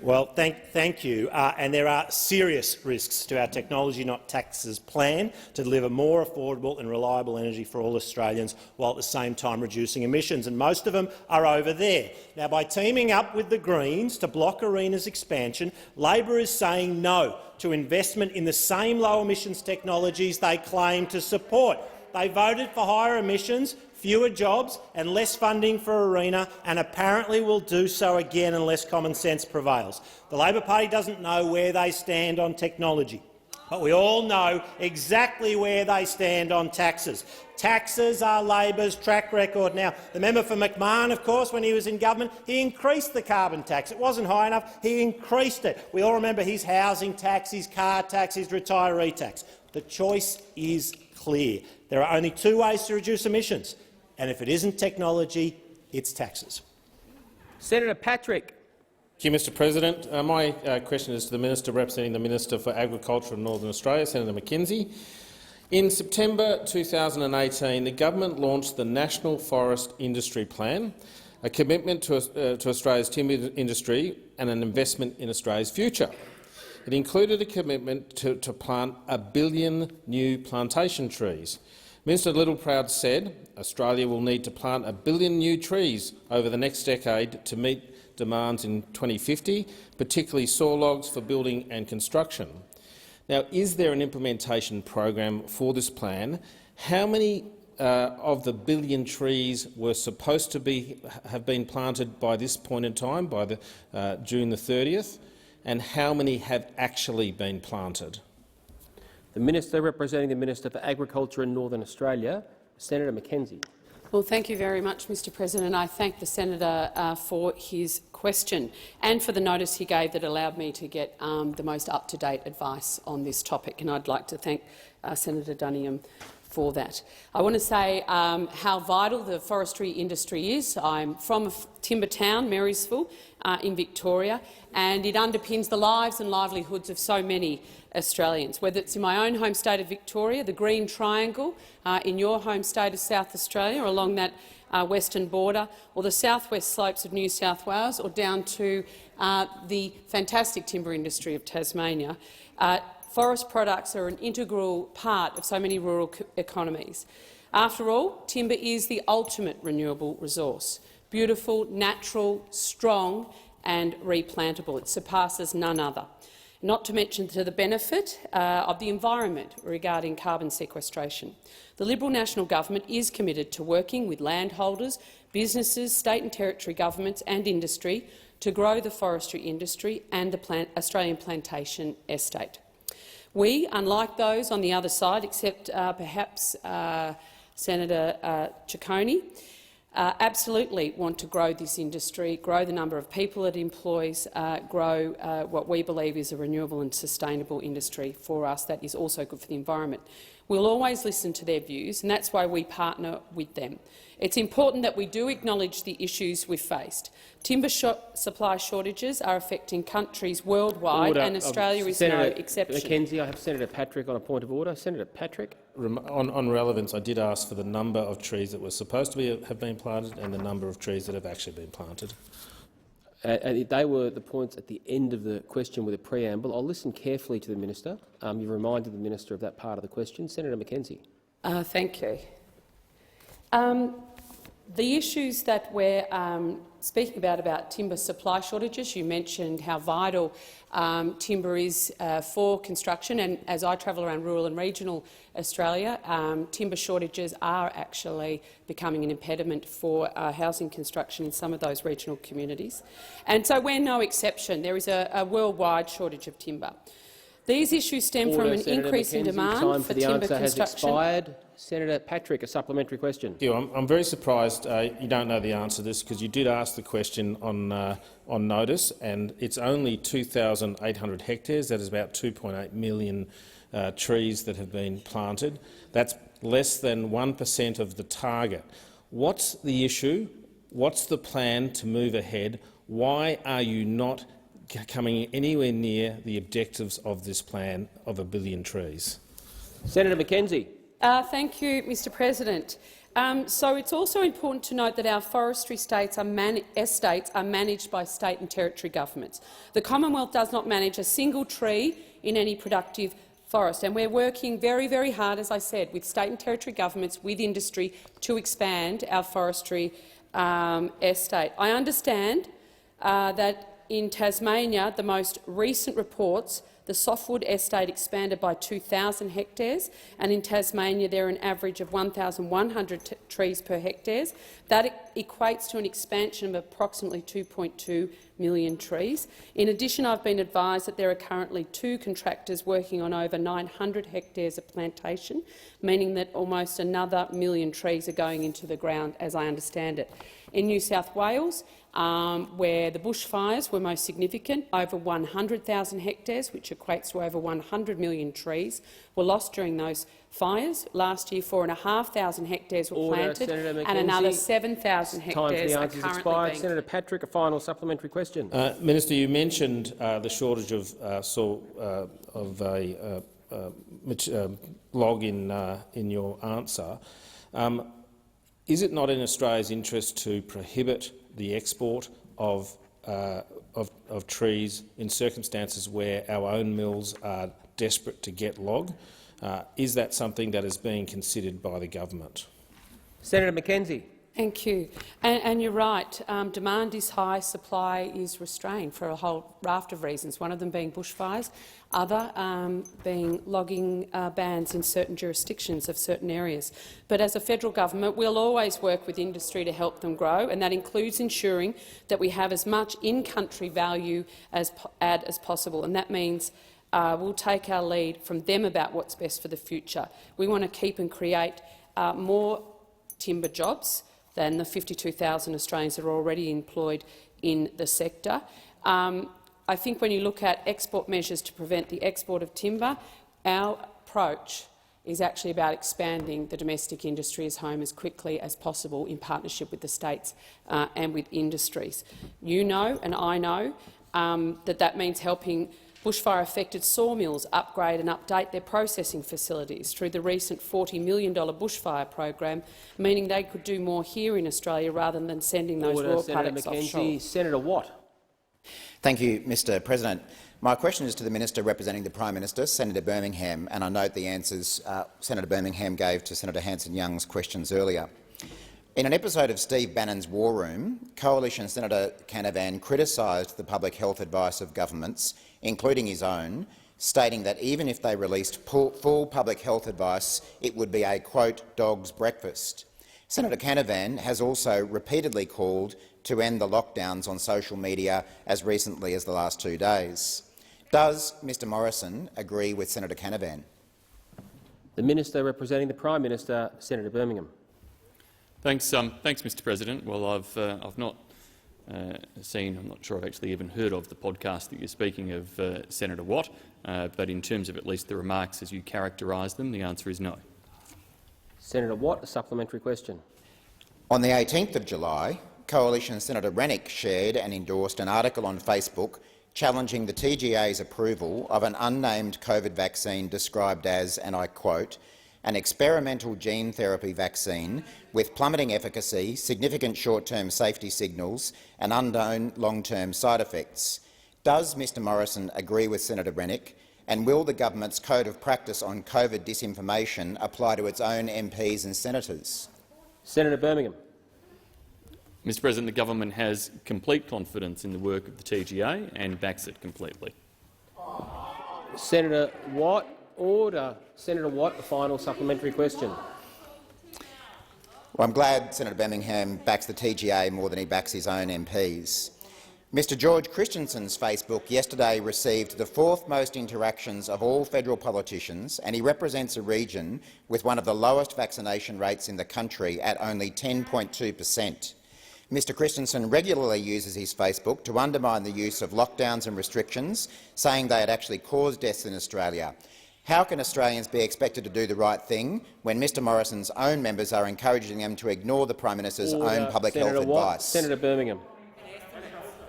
Speaker 14: Well, thank you. And there are serious risks to our technology, not taxes plan to deliver more affordable and reliable energy for all Australians, while at the same time reducing emissions, and most of them are over there. Now, by teaming up with the Greens to block ARENA's expansion, Labor is saying no to investment in the same low emissions technologies they claim to support. They voted for higher emissions fewer jobs and less funding for ARENA, and apparently will do so again unless common sense prevails. The Labor Party doesn't know where they stand on technology, but we all know exactly where they stand on taxes. Taxes are Labor's track record. Now, the member for McMahon, of course, when he was in government, he increased the carbon tax. It wasn't high enough. He increased it. We all remember his housing tax, his car tax, his retiree tax. The choice is clear. There are only two ways to reduce emissions, and if it isn't technology, it's taxes.
Speaker 2: Senator Patrick.
Speaker 1: Thank you, Mr President. My question is to the Minister representing the Minister for Agriculture in Northern Australia, Senator McKenzie. In September 2018, the government launched the National Forest Industry Plan, a commitment to Australia's timber industry and an investment in Australia's future. It included a commitment to plant 1 billion new plantation trees. Minister Littleproud said Australia will need to plant 1 billion new trees over the next decade to meet demands in 2050, particularly saw logs for building and construction. Now, is there an implementation program for this plan? How many of the 1 billion trees were supposed to have been planted by this point in time, by June the 30th, and how many have actually been planted?
Speaker 2: The Minister representing the Minister for Agriculture in Northern Australia, Senator McKenzie.
Speaker 15: Well, thank you very much, Mr President. I thank the senator for his question and for the notice he gave that allowed me to get the most up-to-date advice on this topic, and I'd like to thank Senator Duniam for that. I want to say how vital the forestry industry is. I'm from a timber town, Marysville, in Victoria, and it underpins the lives and livelihoods of so many Australians, whether it's in my own home state of Victoria, the Green Triangle, in your home state of South Australia, or along that western border, or the southwest slopes of New South Wales, or down to the fantastic timber industry of Tasmania. Forest products are an integral part of so many rural economies. After all, timber is the ultimate renewable resource. Beautiful, natural, strong and replantable. It surpasses none other. Not to mention to the benefit of the environment regarding carbon sequestration. The Liberal National Government is committed to working with landholders, businesses, state and territory governments and industry to grow the forestry industry and the Australian plantation estate. We, unlike those on the other side, except perhaps Senator Ciccone, absolutely want to grow this industry, grow the number of people it employs, grow what we believe is a renewable and sustainable industry for us that is also good for the environment. We'll always listen to their views, and that's why we partner with them. It's important that we do acknowledge the issues we've faced. Timber supply shortages are affecting countries worldwide, and Australia is no exception.
Speaker 2: McKenzie, I have Senator Patrick on a point of order. Senator Patrick.
Speaker 1: On relevance, I did ask for the number of trees that were supposed to have been planted and the number of trees that have actually been planted.
Speaker 2: They were the points at the end of the question with a preamble. I'll listen carefully to the minister. You reminded the minister of that part of the question. Senator McKenzie.
Speaker 15: Thank you. The issues that we're speaking about timber supply shortages, you mentioned how vital timber is for construction, and as I travel around rural and regional Australia, timber shortages are actually becoming an impediment for housing construction in some of those regional communities. And so we're no exception. There is a worldwide shortage of timber. These issues stem from an increase in demand for timber construction.
Speaker 2: Has expired. Senator Patrick, a supplementary question.
Speaker 1: I'm very surprised you don't know the answer to this, because you did ask the question on notice, and it's only 2,800 hectares. That is about 2.8 million trees that have been planted. That's less than 1% of the target. What's the issue? What's the plan to move ahead? Why are you not coming anywhere near the objectives of this plan of 1 billion trees?
Speaker 2: Senator McKenzie.
Speaker 15: Thank you, Mr President. So it's also important to note that our forestry estates are managed by state and territory governments. The Commonwealth does not manage a single tree in any productive forest, and we're working very, very hard, as I said, with state and territory governments, with industry, to expand our forestry estate. I understand that in Tasmania, the most recent reports the softwood estate expanded by 2,000 hectares, and in Tasmania there are an average of 1,100 trees per hectare. That equates to an expansion of approximately 2.2 million trees. In addition, I've been advised that there are currently 2 contractors working on over 900 hectares of plantation, meaning that almost another 1 million trees are going into the ground, as I understand it. In New South Wales, where the bushfires were most significant, over 100,000 hectares, which equates to over 100 million trees, were lost during those fires. Last year, 4,500 hectares were planted, and another 7,000 hectares are currently being.
Speaker 2: Senator Patrick, a final supplementary question.
Speaker 16: Minister, you mentioned the shortage of log in your answer. Is it not in Australia's interest to prohibit the export of trees in circumstances where our own mills are desperate to get log? Is that something that is being considered by the government?
Speaker 2: Senator Mackenzie.
Speaker 15: Thank you. And you're right. Demand is high, supply is restrained for a whole raft of reasons, one of them being bushfires, other being logging bans in certain jurisdictions of certain areas. But as a federal government, we'll always work with industry to help them grow, and that includes ensuring that we have as much in-country value as possible. And that means we'll take our lead from them about what's best for the future. We want to keep and create more timber jobs than the 52,000 Australians that are already employed in the sector. I think when you look at export measures to prevent the export of timber, our approach is actually about expanding the domestic industry as home as quickly as possible in partnership with the states and with industries. You know and I know that means helping bushfire-affected sawmills upgrade and update their processing facilities through the recent $40 million bushfire program, meaning they could do more here in Australia rather than sending those raw products offshore.
Speaker 2: Senator Watt.
Speaker 17: Thank you, Mr President. My question is to the Minister representing the Prime Minister, Senator Birmingham, and I note the answers Senator Birmingham gave to Senator Hanson-Young's questions earlier. In an episode of Steve Bannon's War Room, Coalition Senator Canavan criticised the public health advice of governments, including his own, stating that even if they released full public health advice, it would be a, quote, dog's breakfast. Senator Canavan has also repeatedly called to end the lockdowns on social media as recently as the last 2 days. Does Mr Morrison agree with Senator Canavan?
Speaker 2: The Minister representing the Prime Minister, Senator Birmingham.
Speaker 3: Thanks, Mr President. Well, I've not seen, I'm not sure I've actually even heard of the podcast that you're speaking of, Senator Watt, but in terms of at least the remarks as you characterise them, the answer is no.
Speaker 2: Senator Watt, a supplementary question.
Speaker 17: On the 18th of July, Coalition Senator Rennick shared and endorsed an article on Facebook challenging the TGA's approval of an unnamed COVID vaccine described as, and I quote, an experimental gene therapy vaccine with plummeting efficacy, significant short-term safety signals and unknown long-term side effects. Does Mr Morrison agree with Senator Rennick, and will the government's code of practice on COVID disinformation apply to its own MPs and senators?
Speaker 2: Senator Birmingham.
Speaker 3: Mr President, the government has complete confidence in the work of the TGA and backs it completely.
Speaker 2: Senator Watt. Order. Senator Watt, a final supplementary question.
Speaker 17: Well, I'm glad Senator Birmingham backs the TGA more than he backs his own MPs. Mr George Christensen's Facebook yesterday received the 4th most interactions of all federal politicians, and he represents a region with one of the lowest vaccination rates in the country at only 10.2%. Mr Christensen regularly uses his Facebook to undermine the use of lockdowns and restrictions, saying they had actually caused deaths in Australia. How can Australians be expected to do the right thing when Mr Morrison's own members are encouraging them to ignore the Prime Minister's own public health advice?
Speaker 2: Senator Birmingham.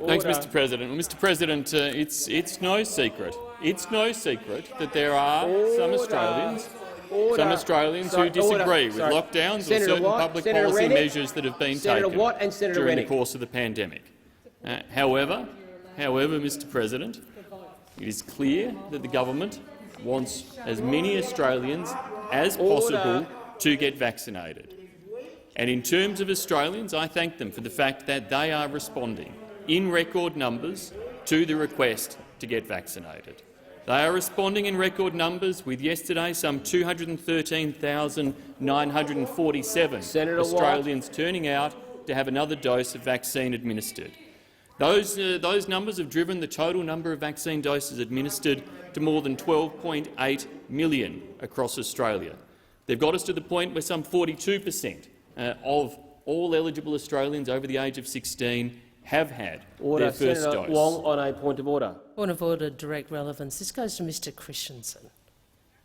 Speaker 3: Thanks, Mr President. Well, Mr President, it's no secret. It's no secret that there are some Australians who disagree with lockdowns or certain public policy measures that have been taken during the course of the pandemic. However, Mr President, it is clear that the government wants as many Australians as possible to get vaccinated. And in terms of Australians, I thank them for the fact that they are responding in record numbers to the request to get vaccinated. They are responding in record numbers, with yesterday some 213,947 Australians turning out to have another dose of vaccine administered. Those numbers have driven the total number of vaccine doses administered to more than 12.8 million across Australia. They've got us to the point where some 42% of all eligible Australians over the age of 16 have had their first
Speaker 2: Senator
Speaker 3: dose.
Speaker 2: Wong on a point of order.
Speaker 6: Point of order, direct relevance. This goes to Mr Christensen.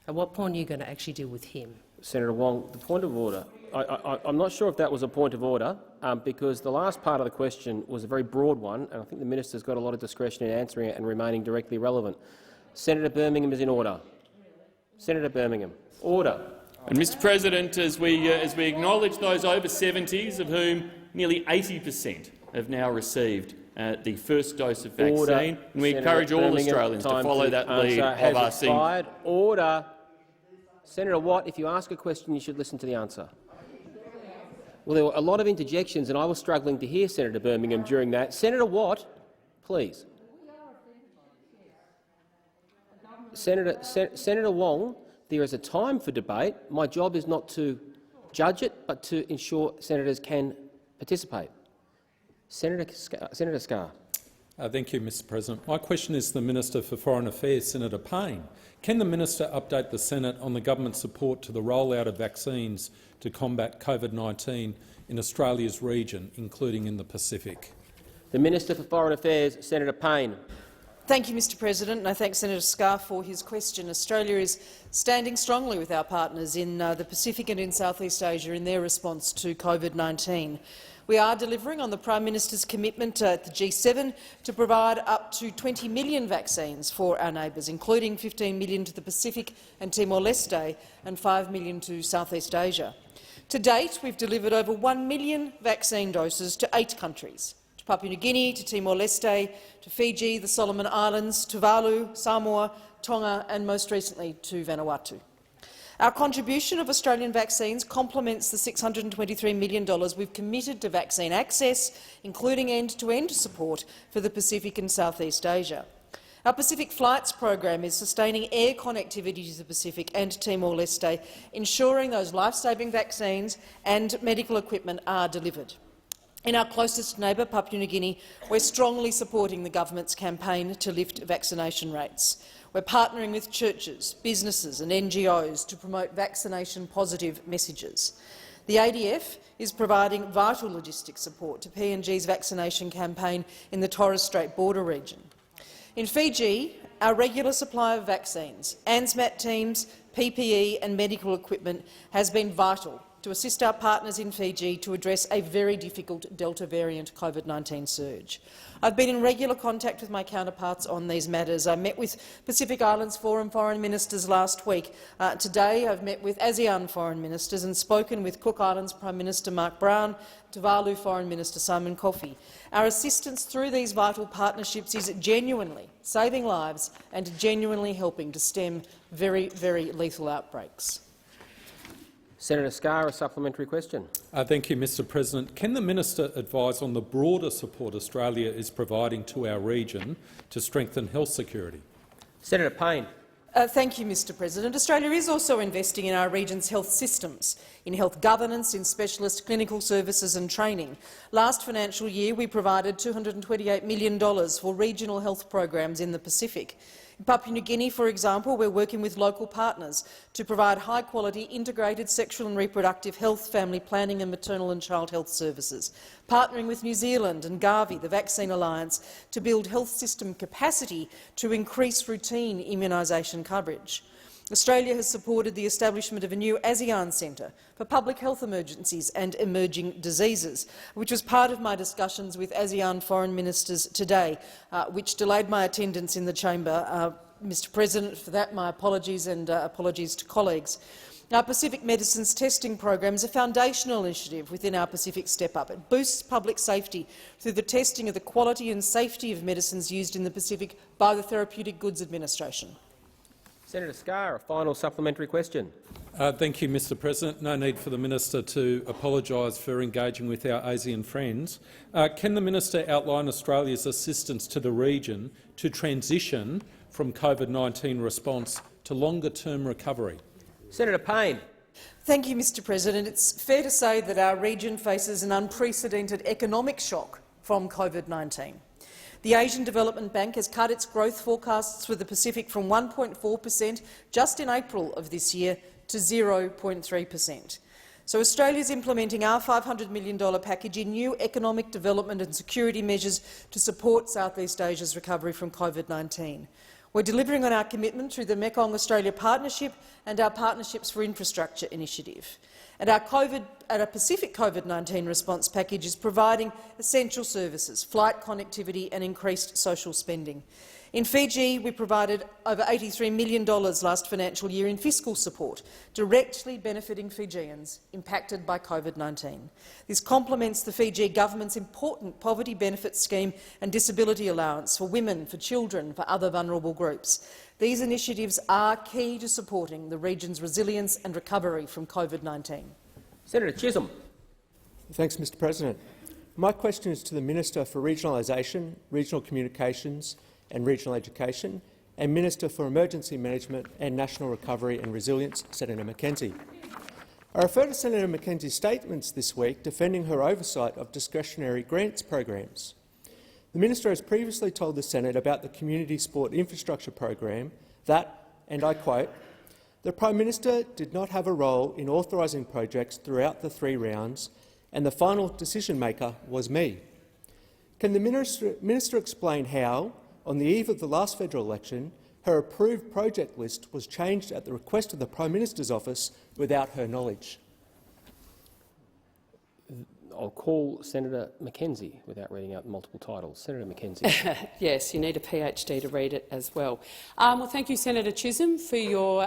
Speaker 6: At what point are you going to actually deal with him?
Speaker 2: Senator Wong, the point of order. I'm not sure if that was a point of order, because the last part of the question was a very broad one, and I think the minister's got a lot of discretion in answering it and remaining directly relevant. Senator Birmingham is in order. Senator Birmingham, order.
Speaker 3: And Mr President, as we acknowledge those over 70s, of whom nearly 80% have now received the first dose of vaccine,
Speaker 2: Order.
Speaker 3: and we
Speaker 2: Senator
Speaker 3: encourage all
Speaker 2: Birmingham,
Speaker 3: Australians to follow that lead of our senior.
Speaker 2: Order. Senator Watt, if you ask a question, you should listen to the answer. Well, there were a lot of interjections, and I was struggling to hear Senator Birmingham during that. Senator Watt, please. Senator Wong, there is a time for debate. My job is not to judge it, but to ensure senators can participate. Senator Scarr.
Speaker 18: Thank you, Mr President. My question is to the Minister for Foreign Affairs, Senator Payne. Can the minister update the Senate on the government's support to the rollout of vaccines to combat COVID-19 in Australia's region, including in the Pacific?
Speaker 2: The Minister for Foreign Affairs, Senator Payne.
Speaker 19: Thank you, Mr President, and I thank Senator Scarr for his question. Australia is standing strongly with our partners in the Pacific and in South East Asia in their response to COVID-19. We are delivering on the Prime Minister's commitment at the G7 to provide up to 20 million vaccines for our neighbours, including 15 million to the Pacific and Timor-Leste and 5 million to South East Asia. To date, we've delivered over 1 million vaccine doses to 8 countries, to Papua New Guinea, to Timor-Leste, to Fiji, the Solomon Islands, Tuvalu, Samoa, Tonga and most recently to Vanuatu. Our contribution of Australian vaccines complements the $623 million we've committed to vaccine access, including end-to-end support for the Pacific and Southeast Asia. Our Pacific Flights program is sustaining air connectivity to the Pacific and Timor-Leste, ensuring those life-saving vaccines and medical equipment are delivered. In our closest neighbour, Papua New Guinea, we're strongly supporting the government's campaign to lift vaccination rates. We're partnering with churches, businesses and NGOs to promote vaccination-positive messages. The ADF is providing vital logistic support to PNG's vaccination campaign in the Torres Strait border region. In Fiji, our regular supply of vaccines, ANZMAT teams, PPE and medical equipment has been vital to assist our partners in Fiji to address a very difficult Delta variant COVID-19 surge. I've been in regular contact with my counterparts on these matters. I met with Pacific Islands Forum foreign ministers last week. Today I've met with ASEAN foreign ministers and spoken with Cook Islands Prime Minister Mark Brown, Tuvalu Foreign Minister Simon Coffey. Our assistance through these vital partnerships is genuinely saving lives and genuinely helping to stem very, very lethal outbreaks.
Speaker 2: Senator Scarr, a supplementary question.
Speaker 18: Thank you, Mr President. Can the minister advise on the broader support Australia is providing to our region to strengthen health security?
Speaker 2: Senator Payne.
Speaker 19: Thank you, Mr President. Australia is also investing in our region's health systems, in health governance, in specialist clinical services and training. Last financial year, we provided $228 million for regional health programs in the Pacific. In Papua New Guinea, for example, we're working with local partners to provide high-quality integrated sexual and reproductive health, family planning and maternal and child health services, partnering with New Zealand and Gavi, the Vaccine Alliance, to build health system capacity to increase routine immunisation coverage. Australia has supported the establishment of a new ASEAN Centre for Public Health Emergencies and Emerging Diseases, which was part of my discussions with ASEAN foreign ministers today, which delayed my attendance in the chamber. Mr President, for that my apologies and apologies to colleagues. Our Pacific Medicines Testing Program is a foundational initiative within our Pacific Step Up. It boosts public safety through the testing of the quality and safety of medicines used in the Pacific by the Therapeutic Goods Administration.
Speaker 2: Senator Scarr, a final supplementary question.
Speaker 18: Thank you, Mr President. No need for the minister to apologise for engaging with our ASEAN friends. Can the minister outline Australia's assistance to the region to transition from COVID-19 response to longer-term recovery?
Speaker 2: Senator Payne.
Speaker 19: Thank you, Mr President. It's fair to say that our region faces an unprecedented economic shock from COVID-19. The Asian Development Bank has cut its growth forecasts for the Pacific from 1.4% just in April of this year to 0.3%. So Australia is implementing our $500 million package in new economic development and security measures to support Southeast Asia's recovery from COVID-19. We're delivering on our commitment through the Mekong-Australia Partnership and our Partnerships for Infrastructure initiative. And our Pacific COVID-19 response package is providing essential services, flight connectivity and increased social spending. In Fiji, we provided over $83 million last financial year in fiscal support, directly benefiting Fijians impacted by COVID-19. This complements the Fiji government's important poverty benefit scheme and disability allowance for women, for children, for other vulnerable groups. These initiatives are key to supporting the region's resilience and recovery from COVID-19.
Speaker 2: Senator Chisholm.
Speaker 20: Thanks, Mr President. My question is to the Minister for Regionalisation, Regional Communications and Regional Education and Minister for Emergency Management and National Recovery and Resilience, Senator Mackenzie. I refer to Senator Mackenzie's statements this week defending her oversight of discretionary grants programs. The minister has previously told the Senate about the Community Sport Infrastructure Program that, and I quote, "The Prime Minister did not have a role in authorising projects throughout the 3 rounds, and the final decision-maker was me." Can the minister explain how, on the eve of the last federal election, her approved project list was changed at the request of the Prime Minister's office without her knowledge?
Speaker 2: I'll call Senator Mackenzie without reading out multiple titles. Senator Mackenzie.
Speaker 15: Yes, you need a PhD to read it as well. Well, thank you, Senator Chisholm, for your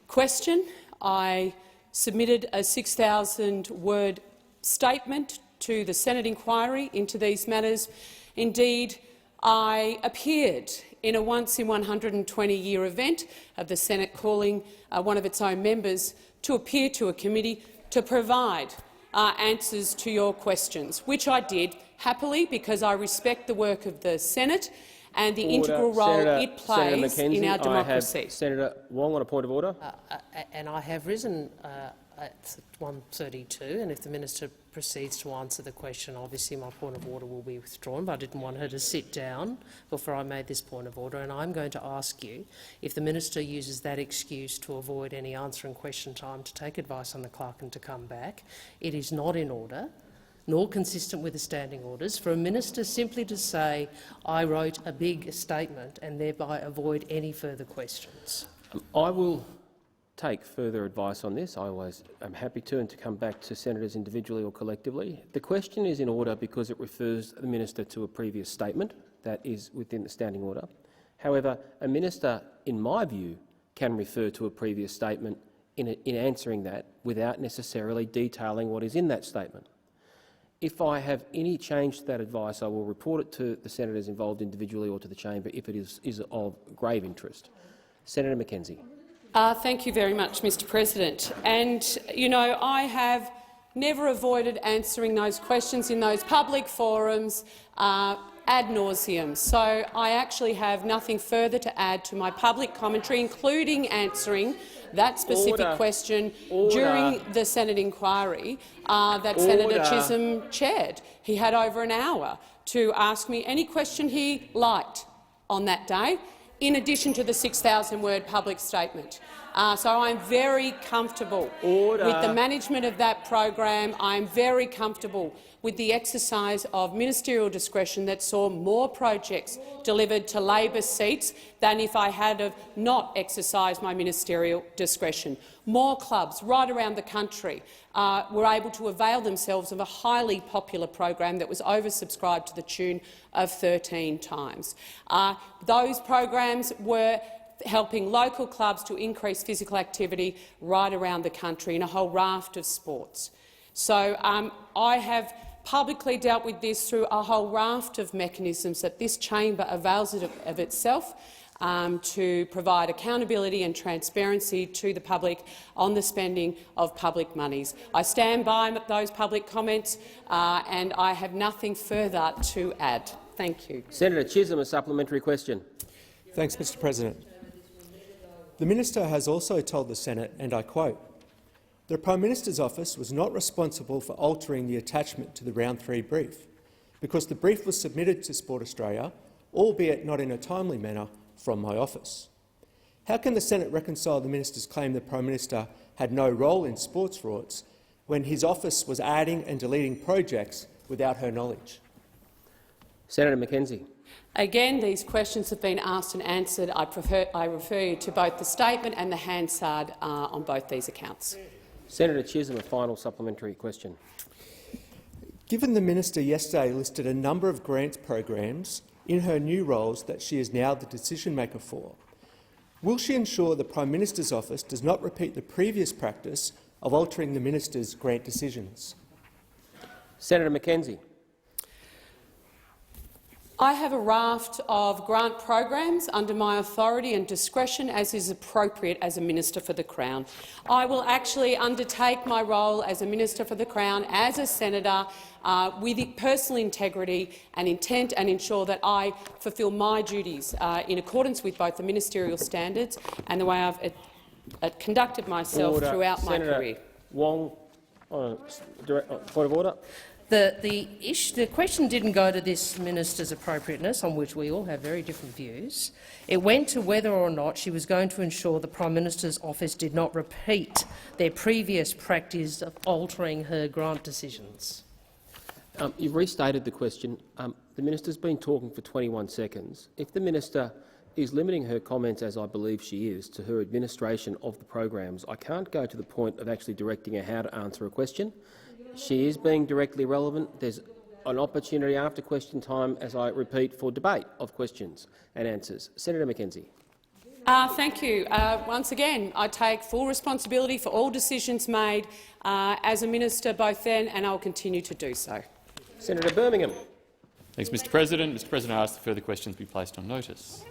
Speaker 15: question. I submitted a 6,000-word statement to the Senate inquiry into these matters. Indeed, I appeared in a once-in-120-year event of the Senate calling one of its own members to appear to a committee to provide answers to your questions, which I did happily because I respect the work of the Senate and the integral role it plays in our democracy.
Speaker 2: Senator Wong on a point of order.
Speaker 6: And I have risen at 1:32, and if the minister proceeds to answer the question, obviously my point of order will be withdrawn, but I didn't want her to sit down before I made this point of order, and I'm going to ask you, if the minister uses that excuse to avoid any answer and question time, to take advice on the clerk and to come back. It is not in order, nor consistent with the standing orders, for a minister simply to say, "I wrote a big statement," and thereby avoid any further questions.
Speaker 2: I will take further advice on this. I always am happy to, and to come back to senators individually or collectively. The question is in order because it refers the minister to a previous statement that is within the standing order. However, a minister, in my view, can refer to a previous statement in answering that without necessarily detailing what is in that statement. If I have any change to that advice, I will report it to the senators involved individually or to the chamber if it is of grave interest. Senator Mackenzie.
Speaker 15: Thank you very much, Mr President. And, you know, I have never avoided answering those questions in those public forums ad nauseum. So I actually have nothing further to add to my public commentary, including answering that specific question during the Senate inquiry that Senator Chisholm chaired. He had over an hour to ask me any question he liked on that day, in addition to the 6,000-word public statement. So I'm very comfortable with the management of that program. I'm very comfortable with the exercise of ministerial discretion that saw more projects delivered to Labor seats than if I had have not exercised my ministerial discretion. More clubs right around the country were able to avail themselves of a highly popular program that was oversubscribed to the tune of 13 times. Those programs were helping local clubs to increase physical activity right around the country in a whole raft of sports. So I have publicly dealt with this through a whole raft of mechanisms that this chamber avails of itself to provide accountability and transparency to the public on the spending of public monies. I stand by those public comments and I have nothing further to add. Thank you.
Speaker 2: Senator Chisholm, a supplementary question.
Speaker 20: Thanks, Mr President. The minister has also told the Senate, and I quote, "The Prime Minister's office was not responsible for altering the attachment to the Round 3 brief, because the brief was submitted to Sport Australia, albeit not in a timely manner, from my office." How can the Senate reconcile the minister's claim the Prime Minister had no role in sports rorts when his office was adding and deleting projects without her knowledge?
Speaker 2: Senator McKenzie.
Speaker 15: Again, these questions have been asked and answered. I refer you to both the statement and the Hansard on both these accounts.
Speaker 2: Senator Chisholm, a final supplementary question.
Speaker 20: Given the minister yesterday listed a number of grants programs in her new roles that she is now the decision-maker for, will she ensure the Prime Minister's office does not repeat the previous practice of altering the minister's grant decisions?
Speaker 2: Senator McKenzie.
Speaker 15: I have a raft of grant programs under my authority and discretion, as is appropriate as a Minister for the Crown. I will actually undertake my role as a Minister for the Crown, as a senator, with personal integrity and intent, and ensure that I fulfil my duties in accordance with both the ministerial standards and the way I've conducted myself throughout my career.
Speaker 2: Wong, point of order.
Speaker 6: The question didn't go to this minister's appropriateness, on which we all have very different views. It went to whether or not she was going to ensure the Prime Minister's office did not repeat their previous practice of altering her grant decisions.
Speaker 2: You've restated the question. The minister's been talking for 21 seconds. If the minister is limiting her comments, as I believe she is, to her administration of the programs, I can't go to the point of actually directing her how to answer a question. She is being directly relevant. There's an opportunity after question time, as I repeat, for debate of questions and answers. Senator McKenzie.
Speaker 15: Thank you. Once again, I take full responsibility for all decisions made as a minister both then, and I will continue to do so.
Speaker 2: Senator Birmingham.
Speaker 3: Thanks, Mr President. Mr President, I ask that further questions be placed on notice.